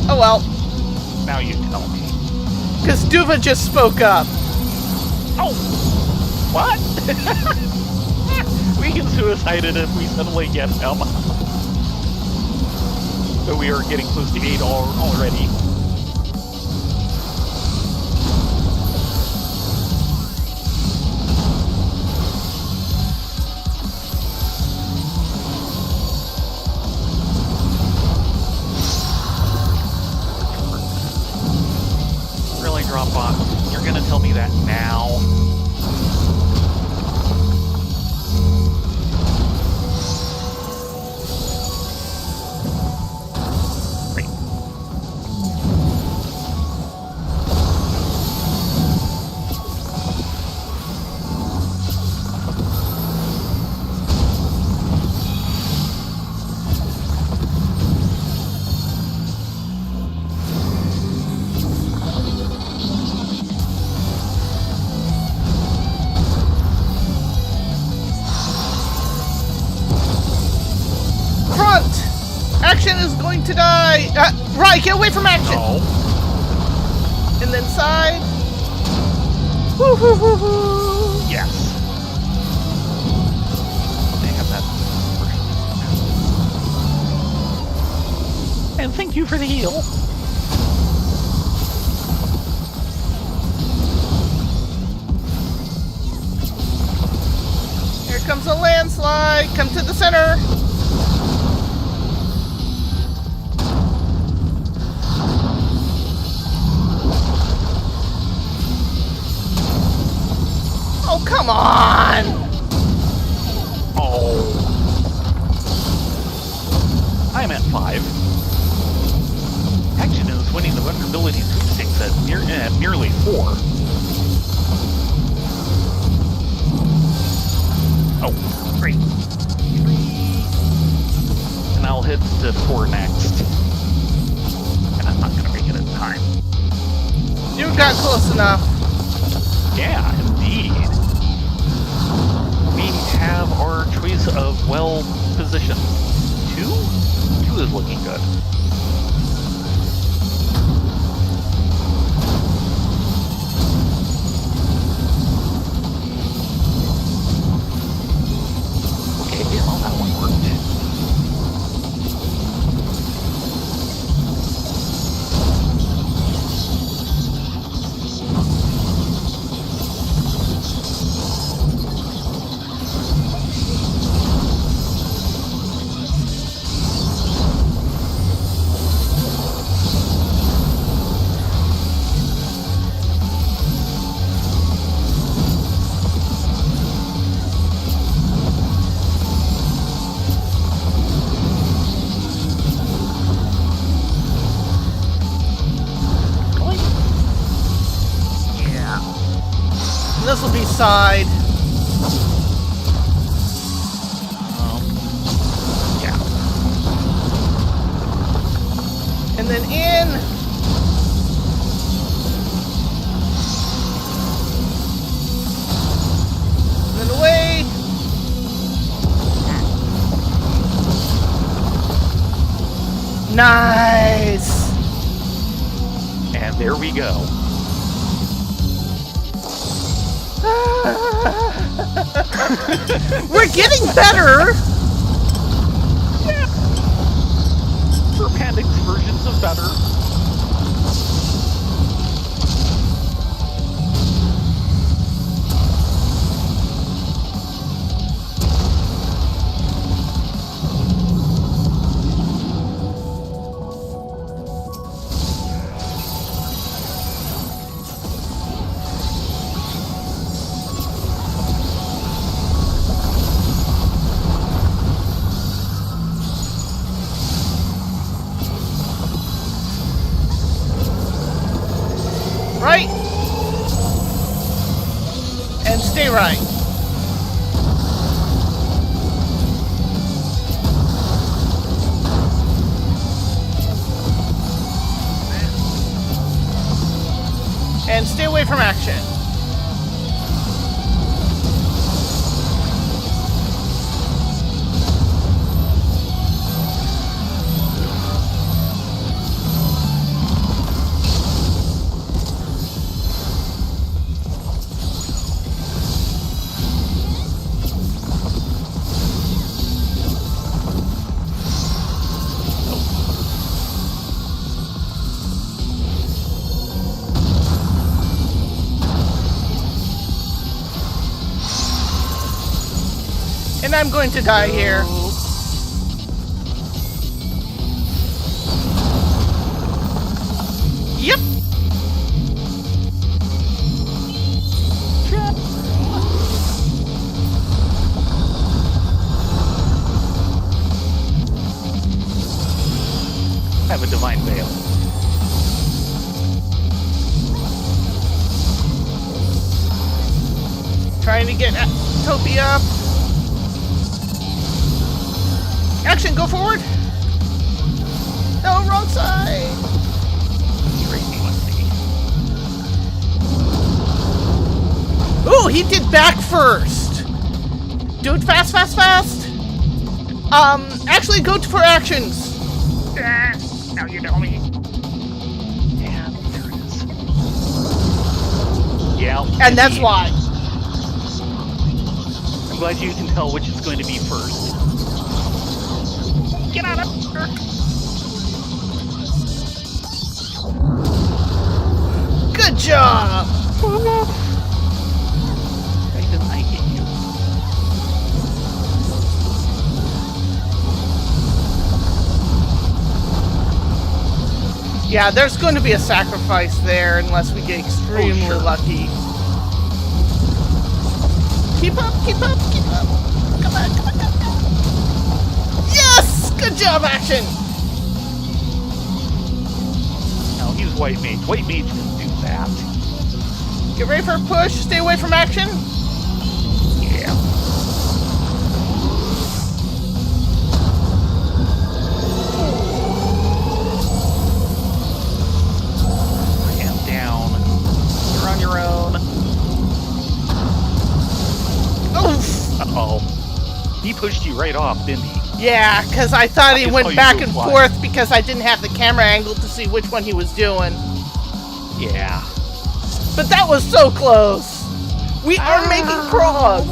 Oh well. Now you tell me. Because Duva just spoke up. Oh! What? We can suicide it if we suddenly get him. So we are getting close to 8 already. Really, Dropbox? You're gonna tell me that now? Great. Front! Action is going to die! Right, get away from action! No. And then side. Woo hoo hoo hoo! Yes. They have that version. And thank you for the heal. Here comes a landslide! Come to the center! Oh, come on! Oh. I'm at 5. Action is winning the vulnerability sweepstakes at nearly 4. Oh, great. 3. And I'll hit to 4 next. And I'm not going to make it in time. You got close enough. Yeah, indeed. We have our choice of well positioned. 2? 2 is looking good. Okay, well, that one worked. side. Yeah. And then in. And then away. Nice. And there we go. We're getting better. Yeah. For Pandic's versions of better. Right. And stay right. And stay away from action. And I'm going to die here. Yep. I have a divine veil. Trying to get Topi up. Action, go forward. No, wrong side. Crazy, let's see. Ooh, he did back first. Do it fast, fast, fast. Actually go for actions. Now you know me. And there it is. Yeah. And that's why. I'm glad you can tell which is going to be first. Get out of here! Good job. Why didn't I get you? Yeah, there's going to be a sacrifice there unless we get extremely sure. lucky. Keep up, keep up, keep up. Come on, come on, come on. Yes! Good job, action. No, he's White Mage. White Mage can do that. Get ready for a push. Stay away from action. Yeah. I am down. You're on your own. Oof. Uh-oh. He pushed you right off, didn't he? Yeah, because I thought he I saw went you back go and fly. forth because I didn't have the camera angle to see which one he was doing. Yeah. But that was so close. We are making progress.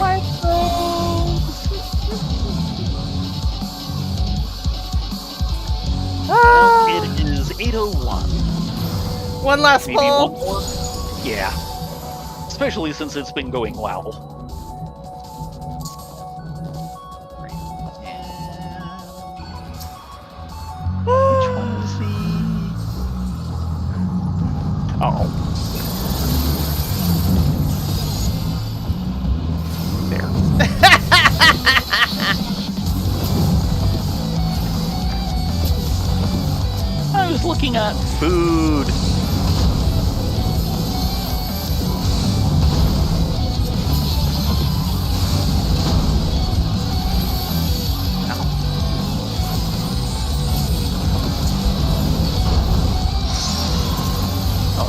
Well, it is 8:01. One last Maybe one pull. more? Yeah. Especially since it's been going well. Which one is the... Oh. There. I was looking at food.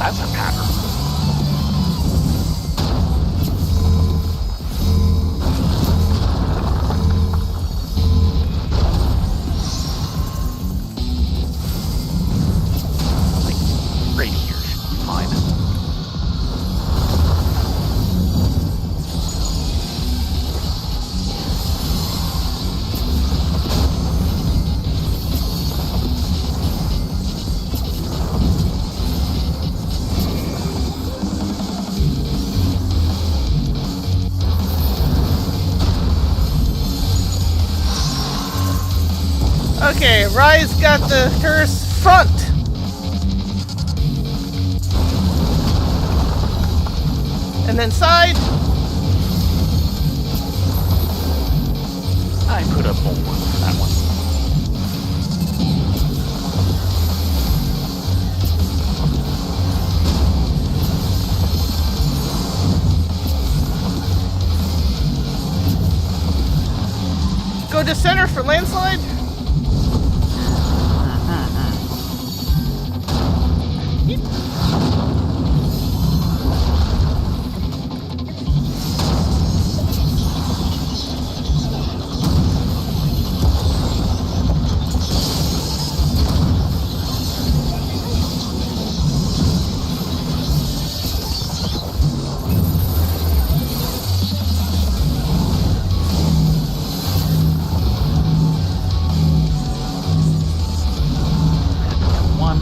that's a pattern. Right here should be fine. Okay, Rye's got the curse front. And then side. I put up bulwark for that one. Go to center for landslide. One.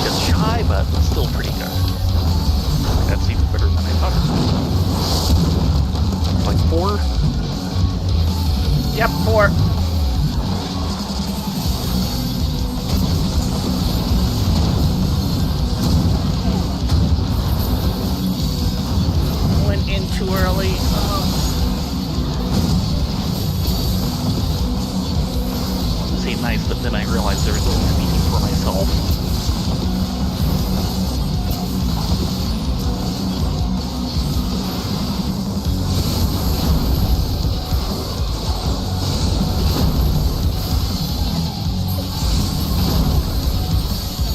Just shy, but still pretty good. That's even better than I thought it was. Like 4? Yep, 4. Went in too early. Seemed nice, but then I realized there was only speaking for myself.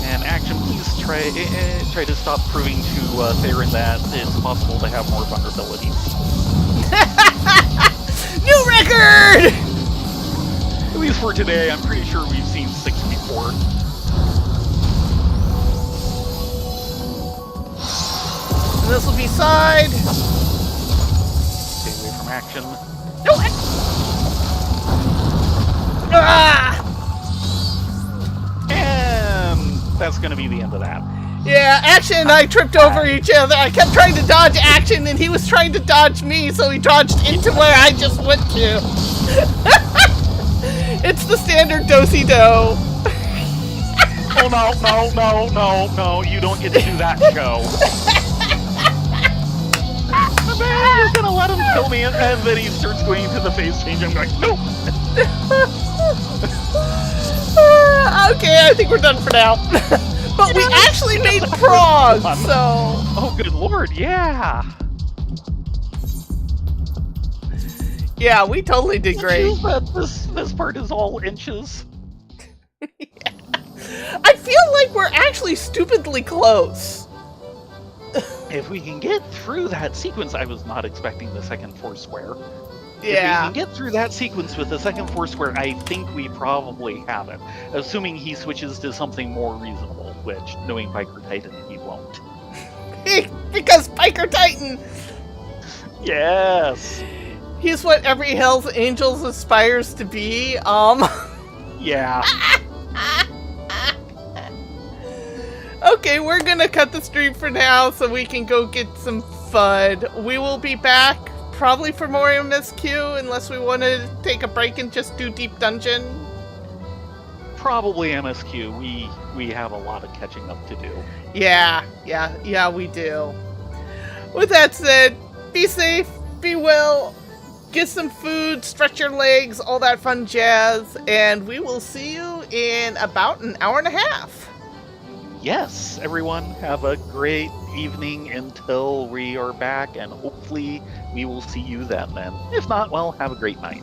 And action, please try to stop proving to Theron that it's possible to have more vulnerabilities. New record! At least for today, I'm pretty sure we've seen 6 before. This will be side. Stay away from action. No! Ah! And that's gonna be the end of that. Yeah, Action and I tripped over each other. I kept trying to dodge Action and he was trying to dodge me, so he dodged into where I just went to. It's the standard do-si-do. Oh no, you don't get to do that, show. Man, I was gonna let him kill me, and then he starts going into the phase change. I'm like, nope. Okay, I think we're done for now. But we actually made prog, so... Oh, good lord, yeah. Yeah, we totally did great. But this part is all inches. Yeah. I feel like we're actually stupidly close. If we can get through that sequence, I was not expecting the second Foursquare. If we Yeah. can get through that sequence with the second Foursquare, I think we probably have it. Assuming he switches to something more reasonable, which, knowing Piker Titan, he won't. Because Piker Titan, Yes! he's what every Hell's Angels aspires to be. Yeah. Okay, we're gonna cut the stream for now so we can go get some FUD. We will be back probably for more MSQ unless we want to take a break and just do Deep Dungeon. Probably MSQ. We have a lot of catching up to do. Yeah, we do. With that said, be safe, be well, get some food, stretch your legs, all that fun jazz, and we will see you in about an hour and a half. Yes, everyone, have a great evening until we are back, and hopefully we will see you then. If not, well, have a great night.